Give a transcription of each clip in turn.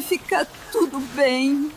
Vai ficar tudo bem.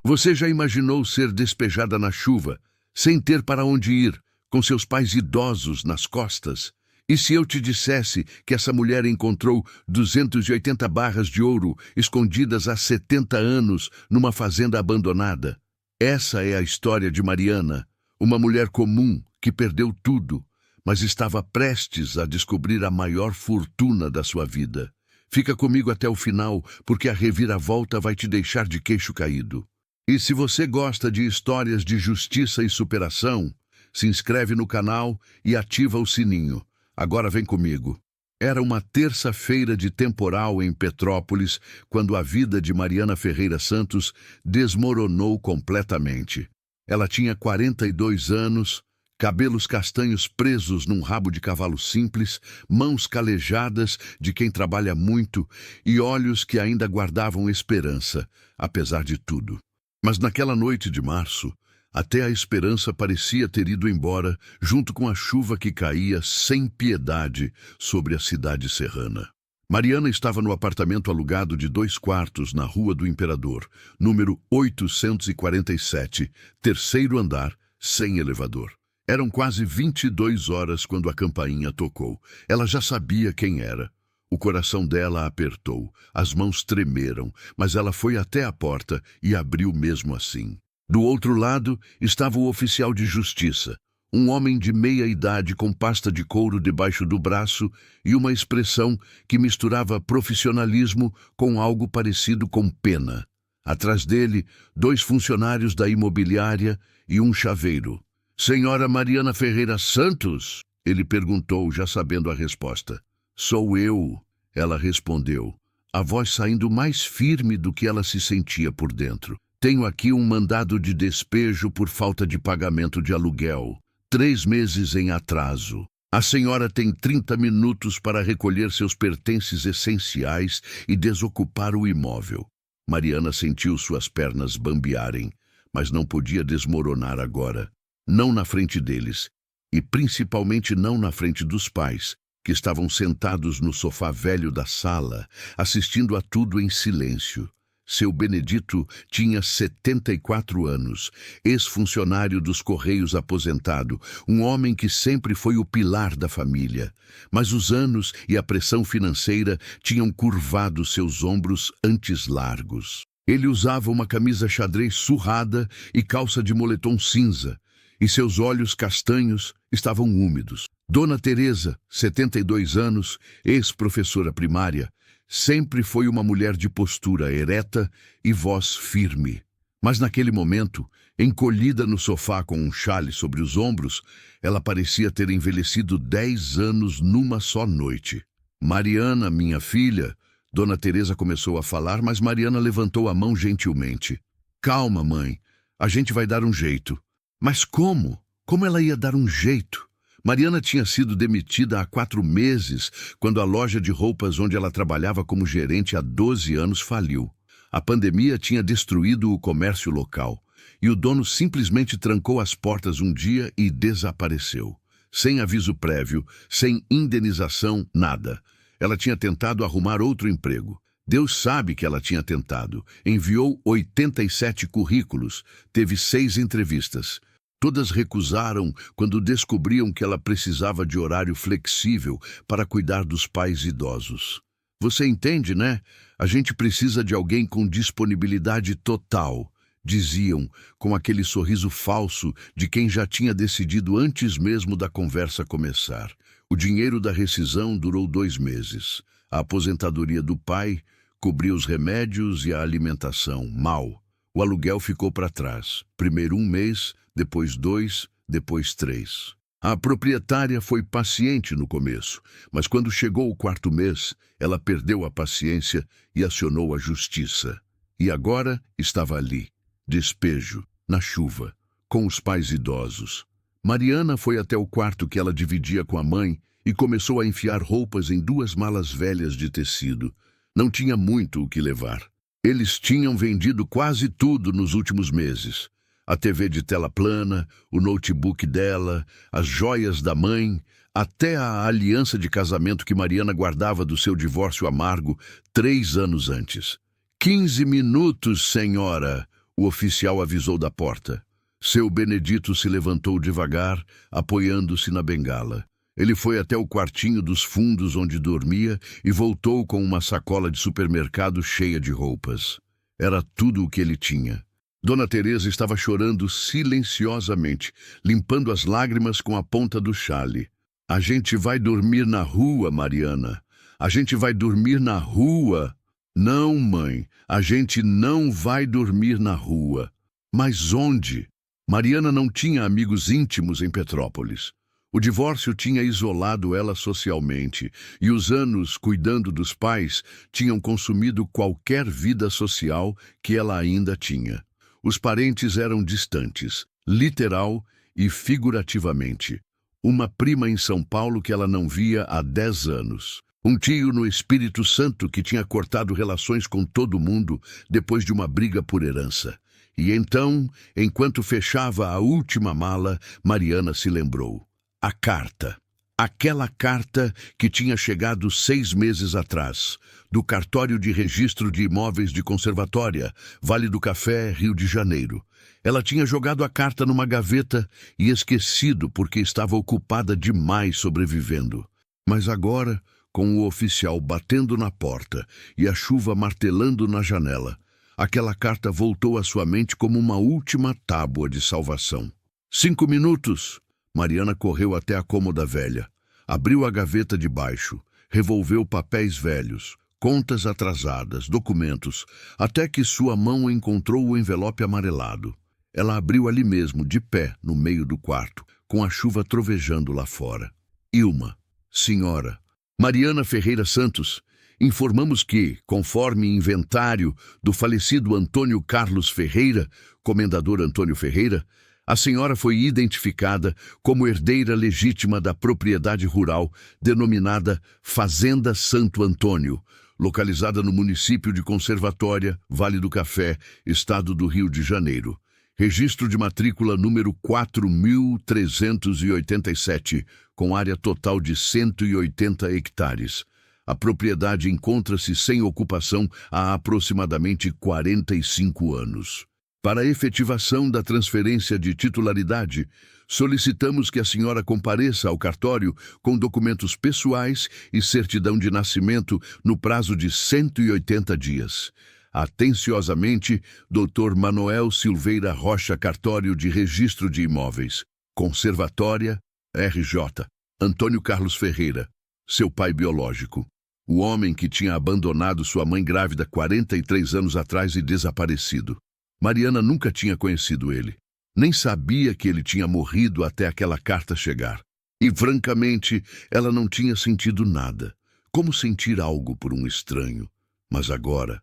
Você já imaginou ser despejada na chuva, sem ter para onde ir, com seus pais idosos nas costas? E se eu te dissesse que essa mulher encontrou 280 barras de ouro escondidas há 70 anos numa fazenda abandonada? Essa é a história de Mariana, uma mulher comum que perdeu tudo, mas estava prestes a descobrir a maior fortuna da sua vida. Fica comigo até o final, porque a reviravolta vai te deixar de queixo caído. E se você gosta de histórias de justiça e superação, se inscreve no canal e ativa o sininho. Agora vem comigo. Era uma terça-feira de temporal em Petrópolis, quando a vida de Mariana Ferreira Santos desmoronou completamente. Ela tinha 42 anos, cabelos castanhos presos num rabo de cavalo simples, mãos calejadas de quem trabalha muito e olhos que ainda guardavam esperança, apesar de tudo. Mas naquela noite de março, até a esperança parecia ter ido embora, junto com a chuva que caía sem piedade sobre a cidade serrana. Mariana estava no apartamento alugado de 2 quartos na Rua do Imperador, número 847, terceiro andar, sem elevador. Eram quase 22 horas quando a campainha tocou. Ela já sabia quem era. O coração dela apertou, as mãos tremeram, mas ela foi até a porta e abriu mesmo assim. Do outro lado estava o oficial de justiça, um homem de meia idade com pasta de couro debaixo do braço e uma expressão que misturava profissionalismo com algo parecido com pena. Atrás dele, 2 funcionários da imobiliária e um chaveiro. "Senhora Mariana Ferreira Santos?" ele perguntou, já sabendo a resposta. "Sou eu", ela respondeu, a voz saindo mais firme do que ela se sentia por dentro. "Tenho aqui um mandado de despejo por falta de pagamento de aluguel. 3 meses em atraso. A senhora tem 30 minutos para recolher seus pertences essenciais e desocupar o imóvel." Mariana sentiu suas pernas bambearem, mas não podia desmoronar agora. Não na frente deles, e principalmente não na frente dos pais, que estavam sentados no sofá velho da sala, assistindo a tudo em silêncio. Seu Benedito tinha 74 anos, ex-funcionário dos Correios aposentado, um homem que sempre foi o pilar da família. Mas os anos e a pressão financeira tinham curvado seus ombros antes largos. Ele usava uma camisa xadrez surrada e calça de moletom cinza, e seus olhos castanhos estavam úmidos. Dona Teresa, 72 anos, ex-professora primária, sempre foi uma mulher de postura ereta e voz firme. Mas naquele momento, encolhida no sofá com um xale sobre os ombros, ela parecia ter envelhecido 10 anos numa só noite. "Mariana, minha filha", Dona Teresa começou a falar, mas Mariana levantou a mão gentilmente. "Calma, mãe, a gente vai dar um jeito." Mas como? Como ela ia dar um jeito? Mariana tinha sido demitida há 4 meses, quando a loja de roupas onde ela trabalhava como gerente há 12 anos faliu. A pandemia tinha destruído o comércio local, e o dono simplesmente trancou as portas um dia e desapareceu. Sem aviso prévio, sem indenização, nada. Ela tinha tentado arrumar outro emprego. Deus sabe que ela tinha tentado. Enviou 87 currículos, teve 6 entrevistas. Todas recusaram quando descobriam que ela precisava de horário flexível para cuidar dos pais idosos. "Você entende, né? A gente precisa de alguém com disponibilidade total", diziam, com aquele sorriso falso de quem já tinha decidido antes mesmo da conversa começar. O dinheiro da rescisão durou 2 meses. A aposentadoria do pai cobriu os remédios e a alimentação, mal. O aluguel ficou para trás. Primeiro 1 mês, depois 2, depois 3. A proprietária foi paciente no começo, mas quando chegou o 4º mês, ela perdeu a paciência e acionou a justiça. E agora estava ali, despejo, na chuva, com os pais idosos. Mariana foi até o quarto que ela dividia com a mãe e começou a enfiar roupas em 2 malas velhas de tecido. Não tinha muito o que levar. Eles tinham vendido quase tudo nos últimos meses. A TV de tela plana, o notebook dela, as joias da mãe, até a aliança de casamento que Mariana guardava do seu divórcio amargo 3 anos antes. 15 minutos, senhora, o oficial avisou da porta. Seu Benedito se levantou devagar, apoiando-se na bengala. Ele foi até o quartinho dos fundos onde dormia e voltou com uma sacola de supermercado cheia de roupas. Era tudo o que ele tinha. Dona Teresa estava chorando silenciosamente, limpando as lágrimas com a ponta do chale. A gente vai dormir na rua, Mariana. A gente vai dormir na rua. Não, mãe, a gente não vai dormir na rua. Mas onde? Mariana não tinha amigos íntimos em Petrópolis. O divórcio tinha isolado ela socialmente, e os anos cuidando dos pais tinham consumido qualquer vida social que ela ainda tinha. Os parentes eram distantes, literal e figurativamente. Uma prima em São Paulo que ela não via há 10 anos. Um tio no Espírito Santo que tinha cortado relações com todo mundo depois de uma briga por herança. E então, enquanto fechava a última mala, Mariana se lembrou. A carta. Aquela carta que tinha chegado 6 meses atrás, do cartório de registro de imóveis de Conservatória, Vale do Café, Rio de Janeiro. Ela tinha jogado a carta numa gaveta e esquecido porque estava ocupada demais sobrevivendo. Mas agora, com o oficial batendo na porta e a chuva martelando na janela, aquela carta voltou à sua mente como uma última tábua de salvação. 5 minutos! Mariana correu até a cômoda velha. Abriu a gaveta de baixo, revolveu papéis velhos, contas atrasadas, documentos, até que sua mão encontrou o envelope amarelado. Ela abriu ali mesmo, de pé, no meio do quarto, com a chuva trovejando lá fora. Ilma, senhora, Mariana Ferreira Santos, informamos que, conforme inventário do falecido Antônio Carlos Ferreira, comendador Antônio Ferreira, a senhora foi identificada como herdeira legítima da propriedade rural denominada Fazenda Santo Antônio, localizada no município de Conservatória, Vale do Café, estado do Rio de Janeiro. Registro de matrícula número 4.387, com área total de 180 hectares. A propriedade encontra-se sem ocupação há aproximadamente 45 anos. Para a efetivação da transferência de titularidade, solicitamos que a senhora compareça ao cartório com documentos pessoais e certidão de nascimento no prazo de 180 dias. Atenciosamente, Dr. Manoel Silveira Rocha, Cartório de Registro de Imóveis, Conservatória, RJ, Antônio Carlos Ferreira, seu pai biológico. O homem que tinha abandonado sua mãe grávida 43 anos atrás e desaparecido. Mariana nunca tinha conhecido ele. Nem sabia que ele tinha morrido até aquela carta chegar. E, francamente, ela não tinha sentido nada. Como sentir algo por um estranho? Mas agora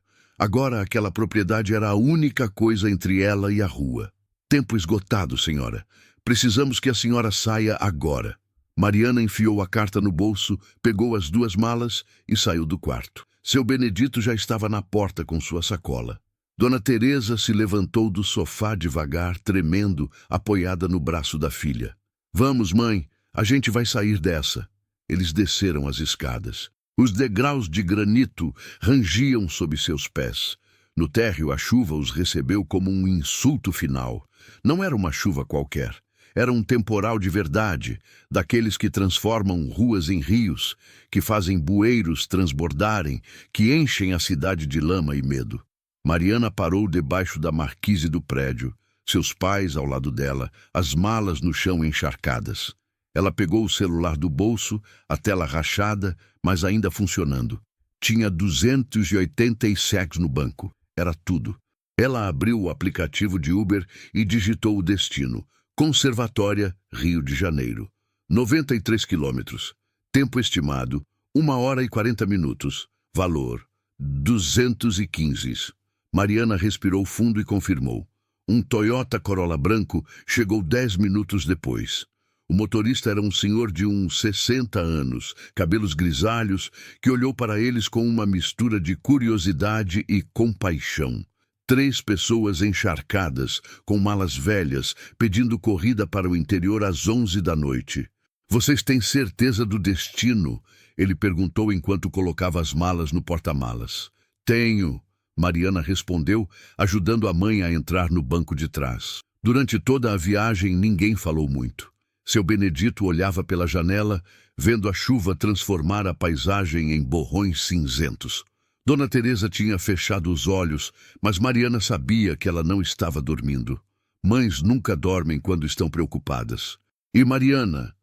aquela propriedade era a única coisa entre ela e a rua. Tempo esgotado, senhora. Precisamos que a senhora saia agora. Mariana enfiou a carta no bolso, pegou as 2 malas e saiu do quarto. Seu Benedito já estava na porta com sua sacola. Dona Teresa se levantou do sofá devagar, tremendo, apoiada no braço da filha. Vamos, mãe, a gente vai sair dessa. Eles desceram as escadas. Os degraus de granito rangiam sob seus pés. No térreo, a chuva os recebeu como um insulto final. Não era uma chuva qualquer. Era um temporal de verdade, daqueles que transformam ruas em rios, que fazem bueiros transbordarem, que enchem a cidade de lama e medo. Mariana parou debaixo da marquise do prédio, seus pais ao lado dela, as malas no chão encharcadas. Ela pegou o celular do bolso, a tela rachada, mas ainda funcionando. Tinha 287 no banco. Era tudo. Ela abriu o aplicativo de Uber e digitou o destino. Conservatória, Rio de Janeiro. 93 quilômetros. Tempo estimado, 1h40. Valor, 215. Mariana respirou fundo e confirmou. Um Toyota Corolla branco chegou 10 minutos depois. O motorista era um senhor de uns 60 anos, cabelos grisalhos, que olhou para eles com uma mistura de curiosidade e compaixão. 3 pessoas encharcadas, com malas velhas, pedindo corrida para o interior às 11 da noite. Vocês têm certeza do destino? Ele perguntou enquanto colocava as malas no porta-malas. Tenho. Mariana respondeu, ajudando a mãe a entrar no banco de trás. Durante toda a viagem, ninguém falou muito. Seu Benedito olhava pela janela, vendo a chuva transformar a paisagem em borrões cinzentos. Dona Teresa tinha fechado os olhos, mas Mariana sabia que ela não estava dormindo. Mães nunca dormem quando estão preocupadas. E Mariana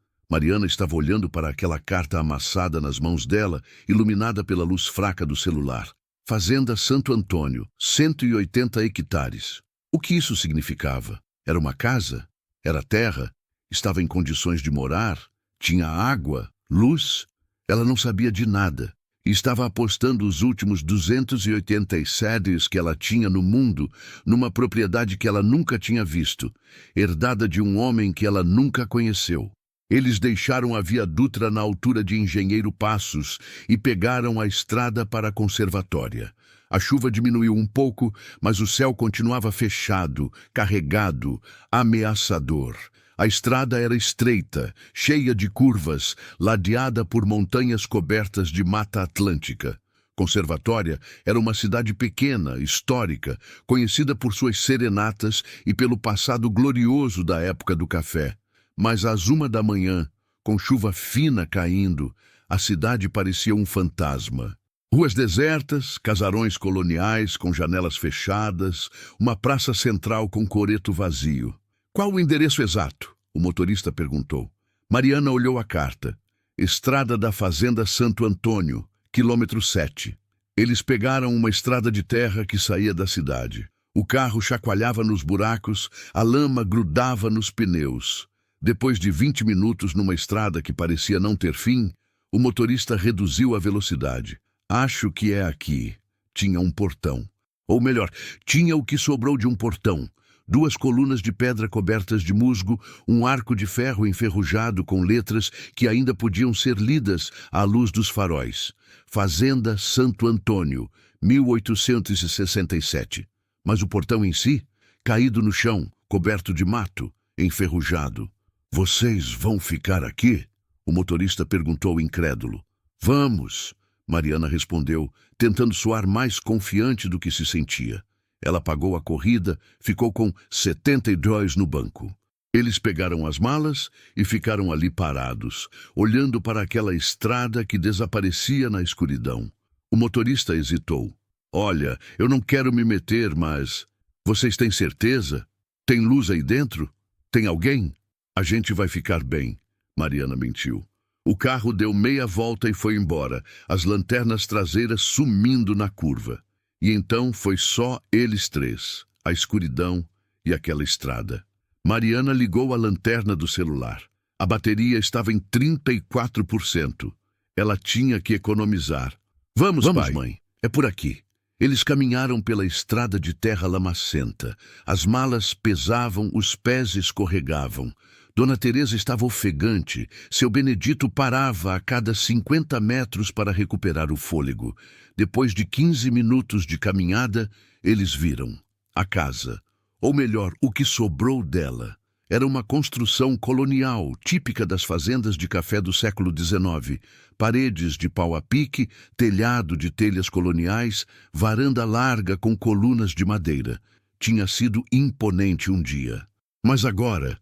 estava olhando para aquela carta amassada nas mãos dela, iluminada pela luz fraca do celular. Fazenda Santo Antônio, 180 hectares. O que isso significava? Era uma casa? Era terra? Estava em condições de morar? Tinha água? Luz? Ela não sabia de nada. E estava apostando os últimos 280 cedres que ela tinha no mundo numa propriedade que ela nunca tinha visto, herdada de um homem que ela nunca conheceu. Eles deixaram a Via Dutra na altura de Engenheiro Passos e pegaram a estrada para a conservatória. A chuva diminuiu um pouco, mas o céu continuava fechado, carregado, ameaçador. A estrada era estreita, cheia de curvas, ladeada por montanhas cobertas de mata atlântica. Conservatória era uma cidade pequena, histórica, conhecida por suas serenatas e pelo passado glorioso da época do café. Mas às 1 da manhã, com chuva fina caindo, a cidade parecia um fantasma. Ruas desertas, casarões coloniais com janelas fechadas, uma praça central com coreto vazio. Qual o endereço exato? O motorista perguntou. Mariana olhou a carta. Estrada da Fazenda Santo Antônio, quilômetro 7. Eles pegaram uma estrada de terra que saía da cidade. O carro chacoalhava nos buracos, a lama grudava nos pneus. Depois de 20 minutos numa estrada que parecia não ter fim, o motorista reduziu a velocidade. Acho que é aqui. Tinha um portão. Ou melhor, tinha o que sobrou de um portão. 2 colunas de pedra cobertas de musgo, um arco de ferro enferrujado com letras que ainda podiam ser lidas à luz dos faróis. Fazenda Santo Antônio, 1867. Mas o portão em si, caído no chão, coberto de mato, enferrujado. Vocês vão ficar aqui? O motorista perguntou incrédulo. Vamos, Mariana respondeu, tentando soar mais confiante do que se sentia. Ela pagou a corrida, ficou com 72 no banco. Eles pegaram as malas e ficaram ali parados, olhando para aquela estrada que desaparecia na escuridão. O motorista hesitou. Olha, eu não quero me meter, mas... Vocês têm certeza? Tem luz aí dentro? Tem alguém? A gente vai ficar bem, Mariana mentiu. O carro deu meia volta e foi embora, as lanternas traseiras sumindo na curva. E então foi só eles 3, a escuridão e aquela estrada. Mariana ligou a lanterna do celular. A bateria estava em 34%. Ela tinha que economizar. Vamos, pai. Mãe. É por aqui. Eles caminharam pela estrada de terra lamacenta. As malas pesavam, os pés escorregavam. Dona Teresa estava ofegante. Seu Benedito parava a cada 50 metros para recuperar o fôlego. Depois de 15 minutos de caminhada, eles viram a casa. Ou melhor, o que sobrou dela. Era uma construção colonial, típica das fazendas de café do século XIX. Paredes de pau a pique, telhado de telhas coloniais, varanda larga com colunas de madeira. Tinha sido imponente um dia. Mas agora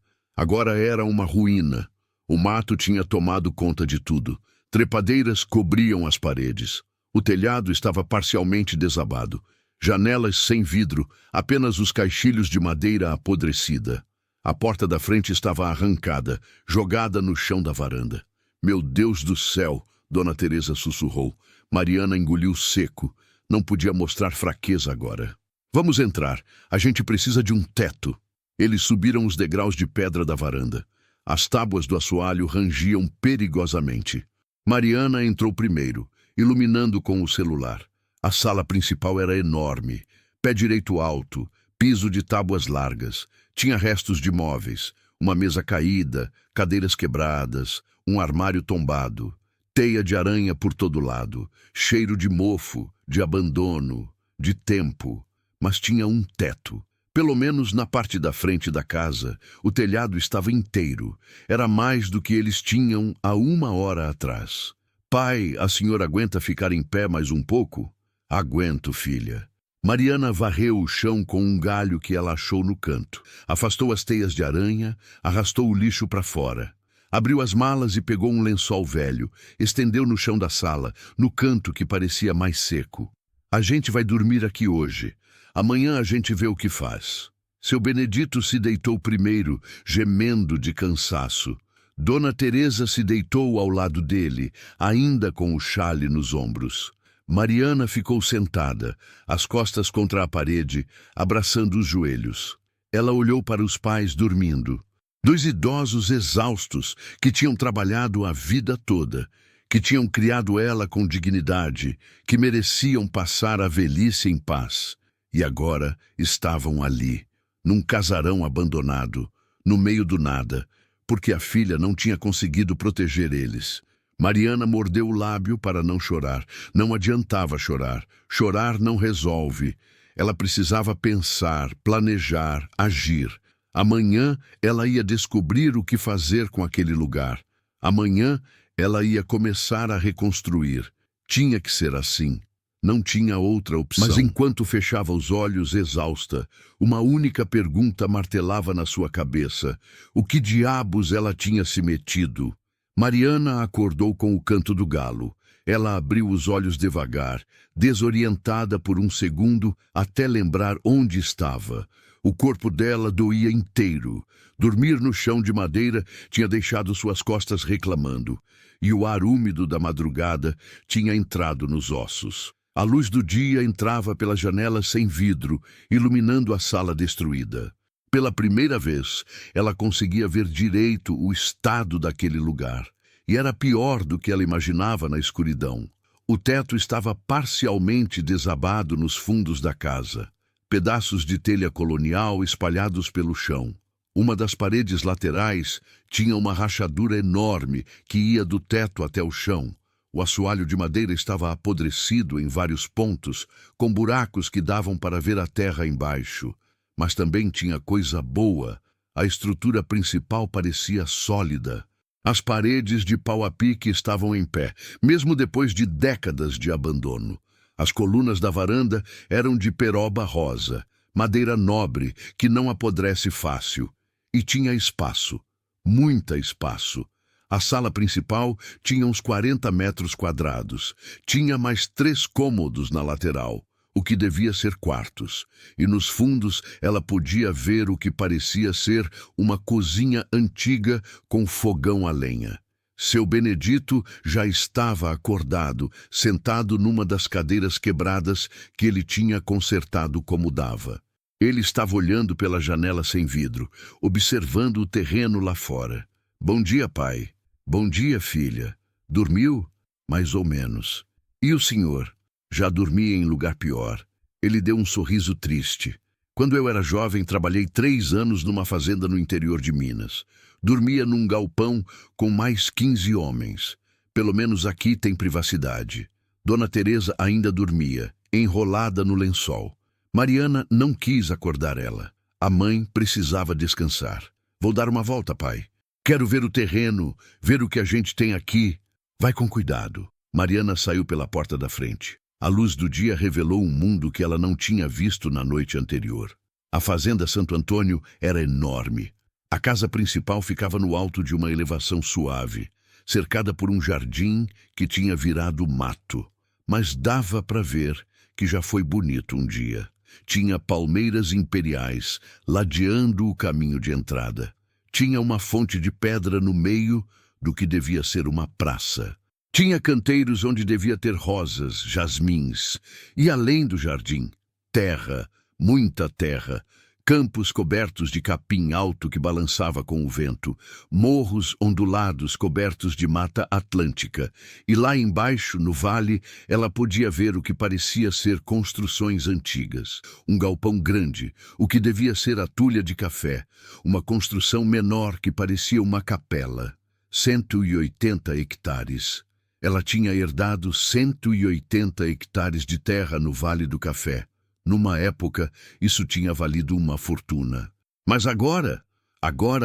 era uma ruína. O mato tinha tomado conta de tudo. Trepadeiras cobriam as paredes. O telhado estava parcialmente desabado. Janelas sem vidro, apenas os caixilhos de madeira apodrecida. A porta da frente estava arrancada, jogada no chão da varanda. Meu Deus do céu, Dona Teresa sussurrou. Mariana engoliu seco. Não podia mostrar fraqueza agora. Vamos entrar. A gente precisa de um teto. Eles subiram os degraus de pedra da varanda. As tábuas do assoalho rangiam perigosamente. Mariana entrou primeiro, iluminando com o celular. A sala principal era enorme. Pé direito alto, piso de tábuas largas. Tinha restos de móveis, uma mesa caída, cadeiras quebradas, um armário tombado, teia de aranha por todo lado, cheiro de mofo, de abandono, de tempo. Mas tinha um teto. Pelo menos na parte da frente da casa, o telhado estava inteiro. Era mais do que eles tinham há 1 hora atrás. Pai, a senhora aguenta ficar em pé mais um pouco? Aguento, filha. Mariana varreu o chão com um galho que ela achou no canto. Afastou as teias de aranha, arrastou o lixo para fora. Abriu as malas e pegou um lençol velho, estendeu no chão da sala, no canto que parecia mais seco. A gente vai dormir aqui hoje. Amanhã a gente vê o que faz. Seu Benedito se deitou primeiro, gemendo de cansaço. Dona Teresa se deitou ao lado dele, ainda com o chale nos ombros. Mariana ficou sentada, as costas contra a parede, abraçando os joelhos. Ela olhou para os pais dormindo. Dois idosos exaustos que tinham trabalhado a vida toda, que tinham criado ela com dignidade, que mereciam passar a velhice em paz. E agora estavam ali, num casarão abandonado, no meio do nada, porque a filha não tinha conseguido proteger eles. Mariana mordeu o lábio para não chorar. Não adiantava chorar. Chorar não resolve. Ela precisava pensar, planejar, agir. Amanhã ela ia descobrir o que fazer com aquele lugar. Amanhã ela ia começar a reconstruir. Tinha que ser assim. Não tinha outra opção. Mas enquanto fechava os olhos, exausta, uma única pergunta martelava na sua cabeça. O que diabos ela tinha se metido? Mariana acordou com o canto do galo. Ela abriu os olhos devagar, desorientada por um segundo, até lembrar onde estava. O corpo dela doía inteiro. Dormir no chão de madeira tinha deixado suas costas reclamando, e o ar úmido da madrugada tinha entrado nos ossos. A luz do dia entrava pela janela sem vidro, iluminando a sala destruída. Pela primeira vez, ela conseguia ver direito o estado daquele lugar. E era pior do que ela imaginava na escuridão. O teto estava parcialmente desabado nos fundos da casa. Pedaços de telha colonial espalhados pelo chão. Uma das paredes laterais tinha uma rachadura enorme que ia do teto até o chão. O assoalho de madeira estava apodrecido em vários pontos, com buracos que davam para ver a terra embaixo. Mas também tinha coisa boa. A estrutura principal parecia sólida. As paredes de pau a pique estavam em pé, mesmo depois de décadas de abandono. As colunas da varanda eram de peroba rosa, madeira nobre que não apodrece fácil. E tinha espaço, muito espaço. A sala principal tinha uns 40 metros quadrados. Tinha mais 3 cômodos na lateral, o que devia ser quartos. E nos fundos ela podia ver o que parecia ser uma cozinha antiga com fogão a lenha. Seu Benedito já estava acordado, sentado numa das cadeiras quebradas que ele tinha consertado como dava. Ele estava olhando pela janela sem vidro, observando o terreno lá fora. Bom dia, pai. Bom dia, filha. Dormiu? Mais ou menos. E o senhor? Já dormia em lugar pior. Ele deu um sorriso triste. Quando eu era jovem, trabalhei 3 anos numa fazenda no interior de Minas. Dormia num galpão com mais 15 homens. Pelo menos aqui tem privacidade. Dona Teresa ainda dormia, enrolada no lençol. Mariana não quis acordar ela. A mãe precisava descansar. Vou dar uma volta, pai. Quero ver o terreno, ver o que a gente tem aqui. Vai com cuidado. Mariana saiu pela porta da frente. A luz do dia revelou um mundo que ela não tinha visto na noite anterior. A fazenda Santo Antônio era enorme. A casa principal ficava no alto de uma elevação suave, cercada por um jardim que tinha virado mato. Mas dava para ver que já foi bonito um dia. Tinha palmeiras imperiais ladeando o caminho de entrada. Tinha uma fonte de pedra no meio do que devia ser uma praça. Tinha canteiros onde devia ter rosas, jasmins. E além do jardim, terra, muita terra. Campos cobertos de capim alto que balançava com o vento, morros ondulados cobertos de mata atlântica, e lá embaixo, no vale, ela podia ver o que parecia ser construções antigas. Um galpão grande, o que devia ser a tulha de café, uma construção menor que parecia uma capela. 180 hectares. Ela tinha herdado 180 hectares de terra no Vale do Café. Numa época, isso tinha valido uma fortuna. Mas agora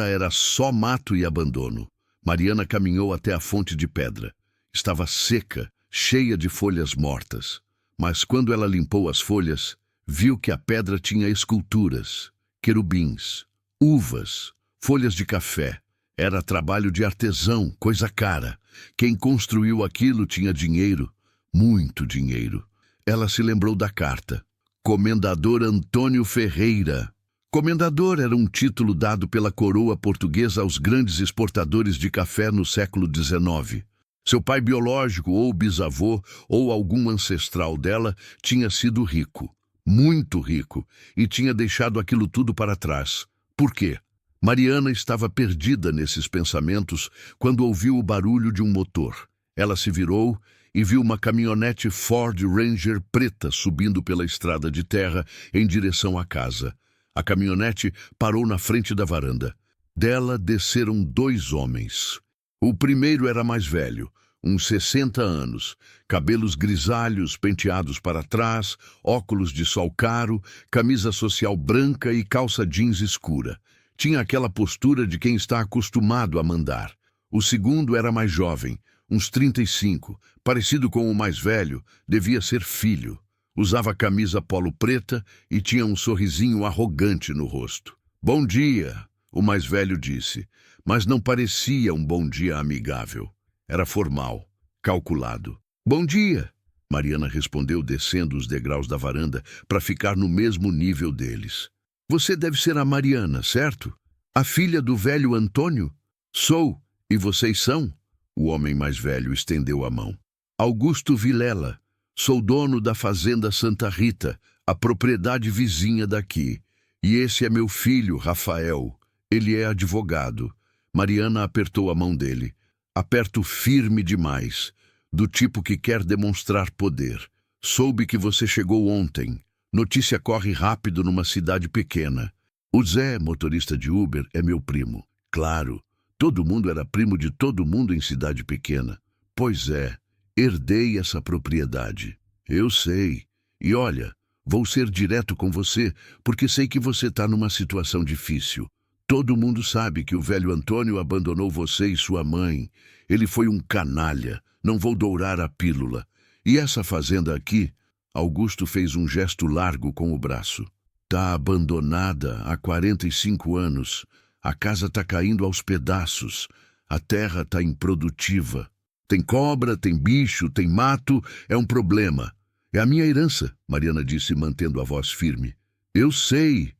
era só mato e abandono. Mariana caminhou até a fonte de pedra. Estava seca, cheia de folhas mortas. Mas quando ela limpou as folhas, Viu que a pedra tinha esculturas, querubins, uvas, folhas de café. Era trabalho de artesão, coisa cara. Quem construiu aquilo tinha dinheiro, muito dinheiro. Ela se lembrou da carta. Comendador Antônio Ferreira. Comendador era um título dado pela coroa portuguesa aos grandes exportadores de café no século XIX. Seu pai biológico ou bisavô ou algum ancestral dela tinha sido rico, muito rico, e tinha deixado aquilo tudo para trás. Por quê? Mariana estava perdida nesses pensamentos quando ouviu o barulho de um motor. Ela se virou e viu uma caminhonete Ford Ranger preta subindo pela estrada de terra em direção à casa. A caminhonete parou na frente da varanda. Dela desceram 2 homens. O primeiro era mais velho, uns 60 anos, cabelos grisalhos penteados para trás, óculos de sol caro, camisa social branca e calça jeans escura. Tinha aquela postura de quem está acostumado a mandar. O segundo era mais jovem, uns 35, parecido com o mais velho, devia ser filho. Usava camisa polo preta e tinha um sorrisinho arrogante no rosto. "Bom dia", o mais velho disse, mas não parecia um bom dia amigável. Era formal, calculado. "Bom dia", Mariana respondeu descendo os degraus da varanda para ficar no mesmo nível deles. "Você deve ser a Mariana, certo? A filha do velho Antônio?" "Sou. E vocês são?" O homem mais velho estendeu a mão. "Augusto Vilela. Sou dono da Fazenda Santa Rita, a propriedade vizinha daqui. E esse é meu filho, Rafael. Ele é advogado." Mariana apertou a mão dele. Aperto firme demais, do tipo que quer demonstrar poder. "Soube que você chegou ontem. Notícia corre rápido numa cidade pequena. O Zé, motorista de Uber, é meu primo." Claro, todo mundo era primo de todo mundo em cidade pequena. "Pois é. Herdei essa propriedade." "Eu sei. E olha, vou ser direto com você, porque sei que você está numa situação difícil. Todo mundo sabe que o velho Antônio abandonou você e sua mãe. Ele foi um canalha. Não vou dourar a pílula. E essa fazenda aqui," Augusto fez um gesto largo com o braço, "tá abandonada há 45 anos. A casa tá caindo aos pedaços. A terra tá improdutiva. Tem cobra, tem bicho, tem mato, é um problema." "É a minha herança", Mariana disse, mantendo a voz firme. Eu sei,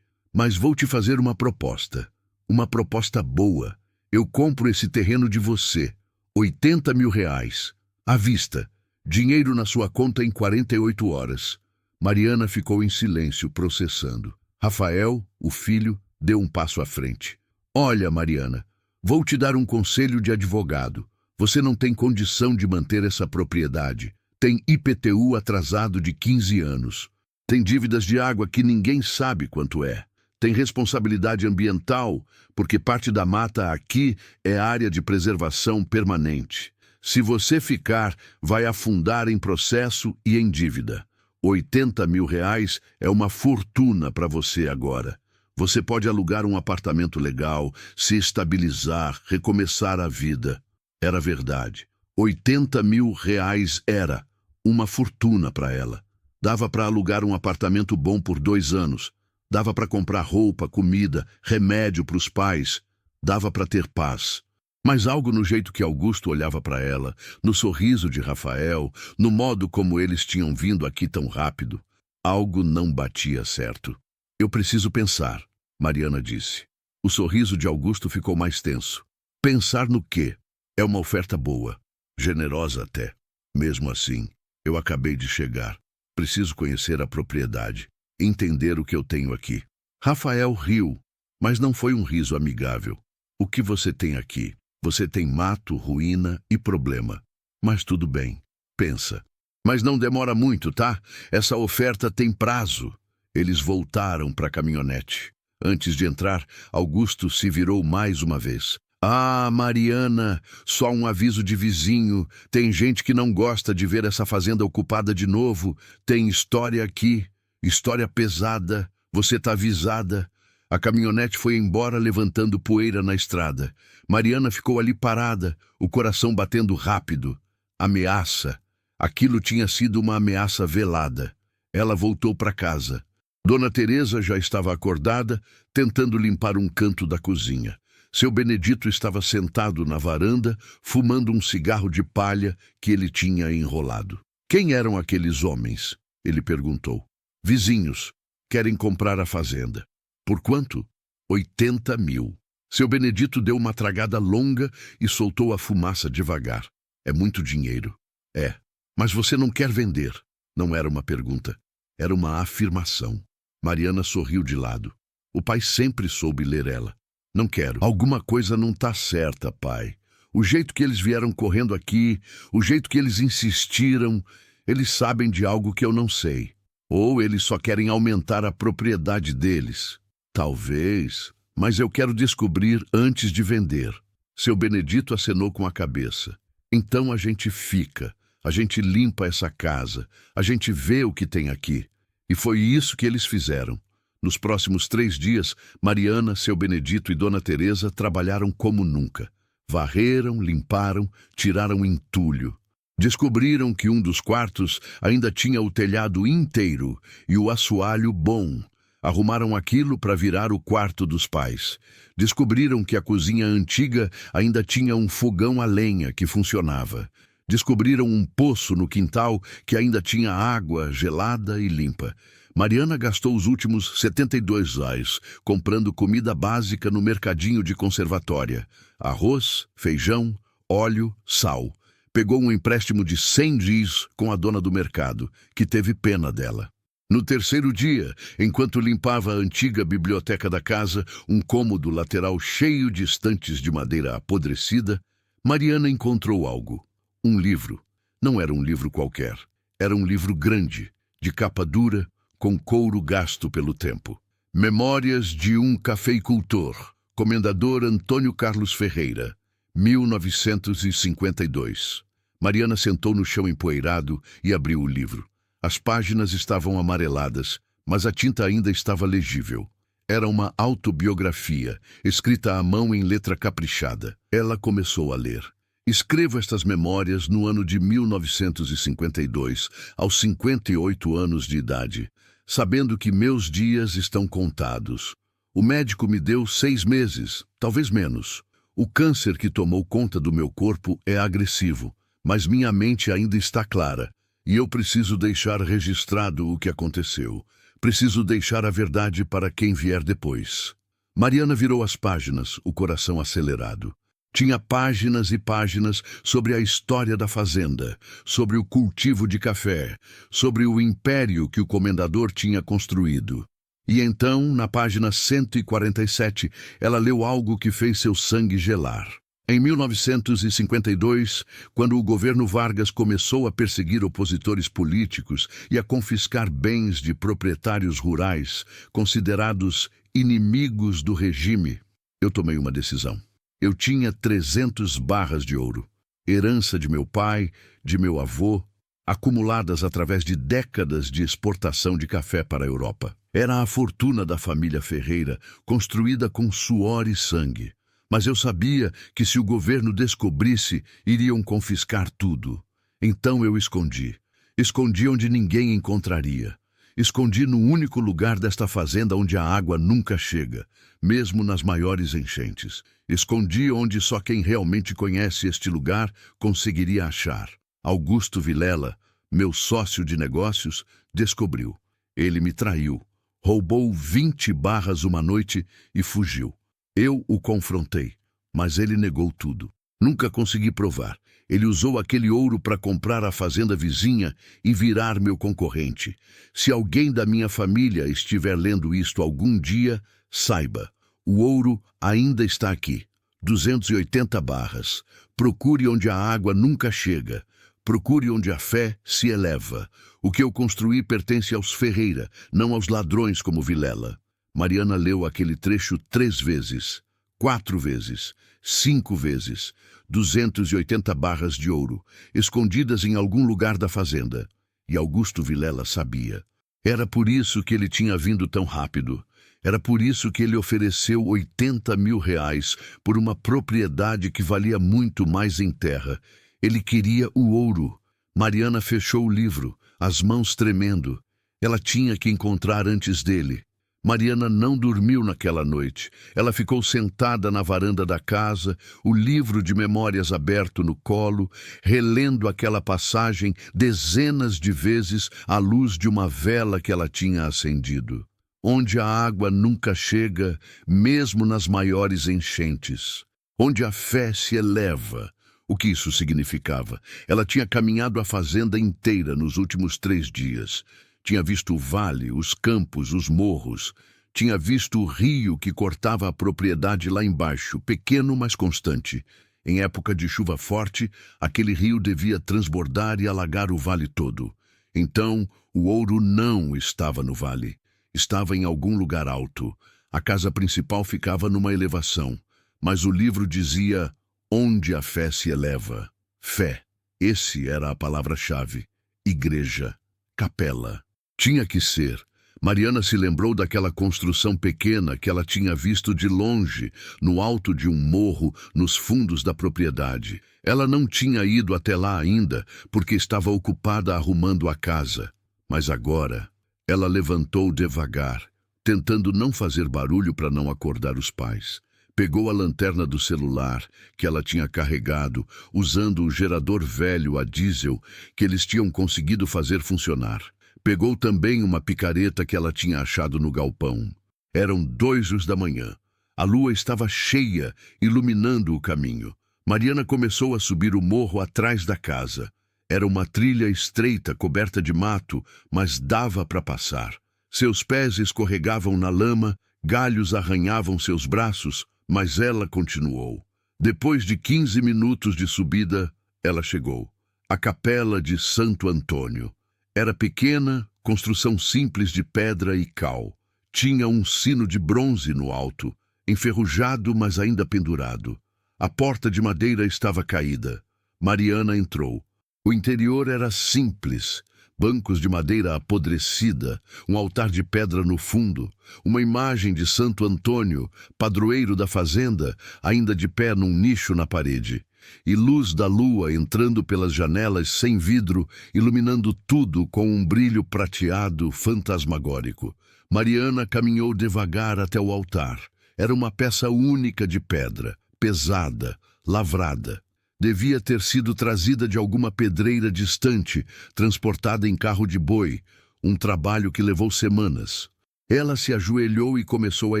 mas vou te fazer uma proposta. Uma proposta boa. Eu compro esse terreno de você, 80 mil reais, à vista, dinheiro na sua conta em 48 horas. Mariana ficou em silêncio, processando. Rafael, o filho, deu um passo à frente. "Olha, Mariana, vou te dar um conselho de advogado. Você não tem condição de manter essa propriedade. Tem IPTU atrasado de 15 anos. Tem dívidas de água que ninguém sabe quanto é. Tem responsabilidade ambiental, porque parte da mata aqui é área de preservação permanente. Se você ficar, vai afundar em processo e em dívida. 80 mil reais é uma fortuna para você agora. Você pode alugar um apartamento legal, se estabilizar, recomeçar a vida." Era verdade. 80 mil reais era uma fortuna para ela. Dava para alugar um apartamento bom por 2 anos. Dava para comprar roupa, comida, remédio para os pais. Dava para ter paz. Mas algo no jeito que Augusto olhava para ela, no sorriso de Rafael, no modo como eles tinham vindo aqui tão rápido, algo não batia certo. "Eu preciso pensar", Mariana disse. O sorriso de Augusto ficou mais tenso. "Pensar no quê? É uma oferta boa, generosa até. Mesmo assim, eu acabei de chegar. Preciso conhecer a propriedade, entender o que eu tenho aqui." Rafael riu, mas não foi um riso amigável. "O que você tem aqui? Você tem mato, ruína e problema. Mas tudo bem, pensa. Mas não demora muito, tá? Essa oferta tem prazo." Eles voltaram para a caminhonete. Antes de entrar, Augusto se virou mais uma vez. "Ah, Mariana, só um aviso de vizinho. Tem gente que não gosta de ver essa fazenda ocupada de novo. Tem história aqui, história pesada. Você tá avisada." A caminhonete foi embora levantando poeira na estrada. Mariana ficou ali parada, o coração batendo rápido. Ameaça. Aquilo tinha sido uma ameaça velada. Ela voltou para casa. Dona Teresa já estava acordada, tentando limpar um canto da cozinha. Seu Benedito estava sentado na varanda, fumando um cigarro de palha que ele tinha enrolado. Quem eram aqueles homens? Ele perguntou. Vizinhos. Querem comprar a fazenda. Por quanto? 80 mil. Seu Benedito deu uma tragada longa e soltou a fumaça devagar. É muito dinheiro. É. Mas você não quer vender. Não era uma pergunta. Era uma afirmação. Mariana sorriu de lado. O pai sempre soube ler ela. Não quero. Alguma coisa não está certa, pai. O jeito que eles vieram correndo aqui, o jeito que eles insistiram, eles sabem de algo que eu não sei. Ou eles só querem aumentar a propriedade deles. Talvez, mas eu quero descobrir antes de vender. Seu Benedito acenou com a cabeça. Então a gente fica, a gente limpa essa casa, a gente vê o que tem aqui. E foi isso que eles fizeram. Nos próximos 3 dias, Mariana, seu Benedito e Dona Teresa trabalharam como nunca. Varreram, limparam, tiraram entulho. Descobriram que um dos quartos ainda tinha o telhado inteiro e o assoalho bom. Arrumaram aquilo para virar o quarto dos pais. Descobriram que a cozinha antiga ainda tinha um fogão a lenha que funcionava. Descobriram um poço no quintal que ainda tinha água gelada e limpa. Mariana gastou os últimos 72 reais comprando comida básica no mercadinho de conservatória. Arroz, feijão, óleo, sal. Pegou um empréstimo de 100 dias com a dona do mercado, que teve pena dela. No terceiro dia, enquanto limpava a antiga biblioteca da casa, um cômodo lateral cheio de estantes de madeira apodrecida, Mariana encontrou algo. Um livro. Não era um livro qualquer. Era um livro grande, de capa dura, com couro gasto pelo tempo. Memórias de um cafeicultor, Comendador Antônio Carlos Ferreira, 1952. Mariana sentou no chão empoeirado e abriu o livro. As páginas estavam amareladas, mas a tinta ainda estava legível. Era uma autobiografia, escrita à mão em letra caprichada. Ela começou a ler. Escrevo estas memórias no ano de 1952, aos 58 anos de idade, sabendo que meus dias estão contados. O médico me deu 6 meses, talvez menos. O câncer que tomou conta do meu corpo é agressivo, mas minha mente ainda está clara, e eu preciso deixar registrado o que aconteceu. Preciso deixar a verdade para quem vier depois. Mariana virou as páginas, o coração acelerado. Tinha páginas e páginas sobre a história da fazenda, sobre o cultivo de café, sobre o império que o comendador tinha construído. E então, na página 147, ela leu algo que fez seu sangue gelar. Em 1952, quando o governo Vargas começou a perseguir opositores políticos e a confiscar bens de proprietários rurais, considerados inimigos do regime, eu tomei uma decisão. Eu tinha 300 barras de ouro, herança de meu pai, de meu avô, acumuladas através de décadas de exportação de café para a Europa. Era a fortuna da família Ferreira, construída com suor e sangue. Mas eu sabia que se o governo descobrisse, iriam confiscar tudo. Então eu escondi. Escondi onde ninguém encontraria. Escondi no único lugar desta fazenda onde a água nunca chega, mesmo nas maiores enchentes. Escondi onde só quem realmente conhece este lugar conseguiria achar. Augusto Vilela, meu sócio de negócios, descobriu. Ele me traiu. Roubou 20 barras uma noite e fugiu. Eu o confrontei, mas ele negou tudo. Nunca consegui provar. Ele usou aquele ouro para comprar a fazenda vizinha e virar meu concorrente. Se alguém da minha família estiver lendo isto algum dia, saiba, o ouro ainda está aqui. 280 barras. Procure onde a água nunca chega. Procure onde a fé se eleva. O que eu construí pertence aos Ferreira, não aos ladrões como Vilela. Mariana leu aquele trecho 3 vezes, 4 vezes, 5 vezes. 280 barras de ouro, escondidas em algum lugar da fazenda. E Augusto Vilela sabia. Era por isso que ele tinha vindo tão rápido. Era por isso que ele ofereceu 80 mil reais por uma propriedade que valia muito mais em terra. Ele queria o ouro. Mariana fechou o livro, as mãos tremendo. Ela tinha que encontrar antes dele. Mariana não dormiu naquela noite. Ela ficou sentada na varanda da casa, o livro de memórias aberto no colo, relendo aquela passagem dezenas de vezes à luz de uma vela que ela tinha acendido. Onde a água nunca chega, mesmo nas maiores enchentes. Onde a fé se eleva. O que isso significava? Ela tinha caminhado a fazenda inteira nos últimos 3 dias. Tinha visto o vale, os campos, os morros. Tinha visto o rio que cortava a propriedade lá embaixo, pequeno, mas constante. Em época de chuva forte, aquele rio devia transbordar e alagar o vale todo. Então, o ouro não estava no vale. Estava em algum lugar alto. A casa principal ficava numa elevação. Mas o livro dizia: onde a fé se eleva. Fé. Esse era a palavra-chave. Igreja. Capela. Tinha que ser. Mariana se lembrou daquela construção pequena que ela tinha visto de longe, no alto de um morro, nos fundos da propriedade. Ela não tinha ido até lá ainda, porque estava ocupada arrumando a casa. Mas agora, ela levantou devagar, tentando não fazer barulho para não acordar os pais. Pegou a lanterna do celular, que ela tinha carregado, usando o gerador velho a diesel que eles tinham conseguido fazer funcionar. Pegou também uma picareta que ela tinha achado no galpão. Eram 2 da manhã. A lua estava cheia, iluminando o caminho. Mariana começou a subir o morro atrás da casa. Era uma trilha estreita, coberta de mato, mas dava para passar. Seus pés escorregavam na lama, galhos arranhavam seus braços, mas ela continuou. Depois de 15 minutos de subida, ela chegou. A capela de Santo Antônio. Era pequena, construção simples de pedra e cal. Tinha um sino de bronze no alto, enferrujado, mas ainda pendurado. A porta de madeira estava caída. Mariana entrou. O interior era simples. Bancos de madeira apodrecida, um altar de pedra no fundo, uma imagem de Santo Antônio, padroeiro da fazenda, ainda de pé num nicho na parede. E luz da lua entrando pelas janelas sem vidro, iluminando tudo com um brilho prateado fantasmagórico. Mariana caminhou devagar até o altar. Era uma peça única de pedra, pesada, lavrada. Devia ter sido trazida de alguma pedreira distante, transportada em carro de boi, um trabalho que levou semanas. Ela se ajoelhou e começou a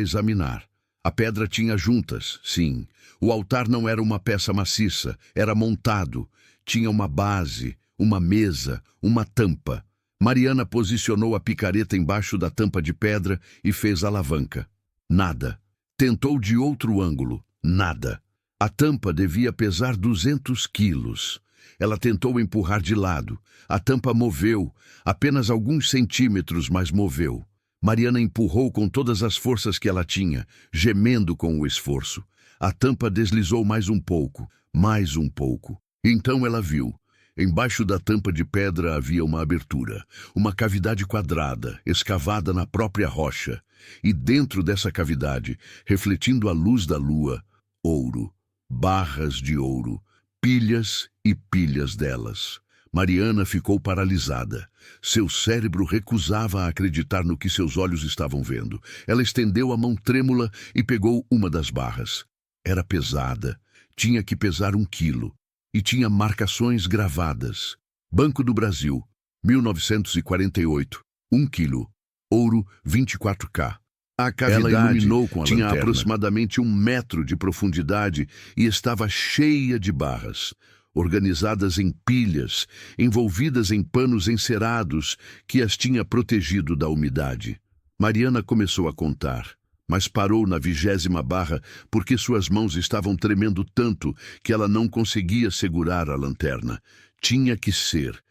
examinar. A pedra tinha juntas, sim. O altar não era uma peça maciça, era montado. Tinha uma base, uma mesa, uma tampa. Mariana posicionou a picareta embaixo da tampa de pedra e fez a alavanca. Nada. Tentou de outro ângulo. Nada. A tampa devia pesar 200 quilos. Ela tentou empurrar de lado. A tampa moveu, apenas alguns centímetros, mas moveu. Mariana empurrou com todas as forças que ela tinha, gemendo com o esforço. A tampa deslizou mais um pouco, mais um pouco. Então ela viu. Embaixo da tampa de pedra havia uma abertura, uma cavidade quadrada, escavada na própria rocha. E dentro dessa cavidade, refletindo a luz da lua, ouro. Barras de ouro, pilhas e pilhas delas. Mariana ficou paralisada. Seu cérebro recusava a acreditar no que seus olhos estavam vendo. Ela estendeu a mão trêmula e pegou uma das barras. Era pesada, tinha que pesar 1 quilo, e tinha marcações gravadas. Banco do Brasil, 1948, 1 quilo, ouro 24K. A cavidade ela iluminou com a tinha lanterna. Aproximadamente 1 metro de profundidade e estava cheia de barras, organizadas em pilhas, envolvidas em panos encerados que as tinha protegido da umidade. Mariana começou a contar, mas parou na 20ª barra porque suas mãos estavam tremendo tanto que ela não conseguia segurar a lanterna. Tinha que ser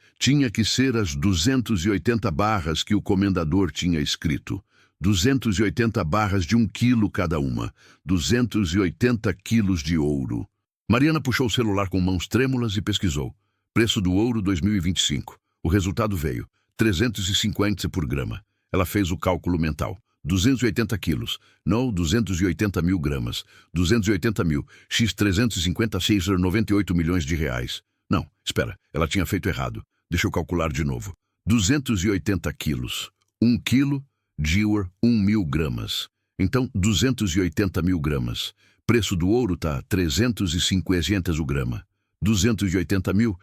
as 280 barras que o comendador tinha escrito. 280 barras de 1 quilo cada uma, 280 quilos de ouro. Mariana puxou o celular com mãos trêmulas e pesquisou. Preço do ouro 2025. O resultado veio, 350 por grama. Ela fez o cálculo mental. 280 quilos, não 280 mil gramas. 280 mil, x 356, 98 milhões de reais. Não, espera, ela tinha feito errado. Deixa eu calcular de novo. 280 quilos. 1 quilo, Dewar, 1.000 gramas. Então, 280 mil gramas. Preço do ouro tá 350 o grama. 280 mil,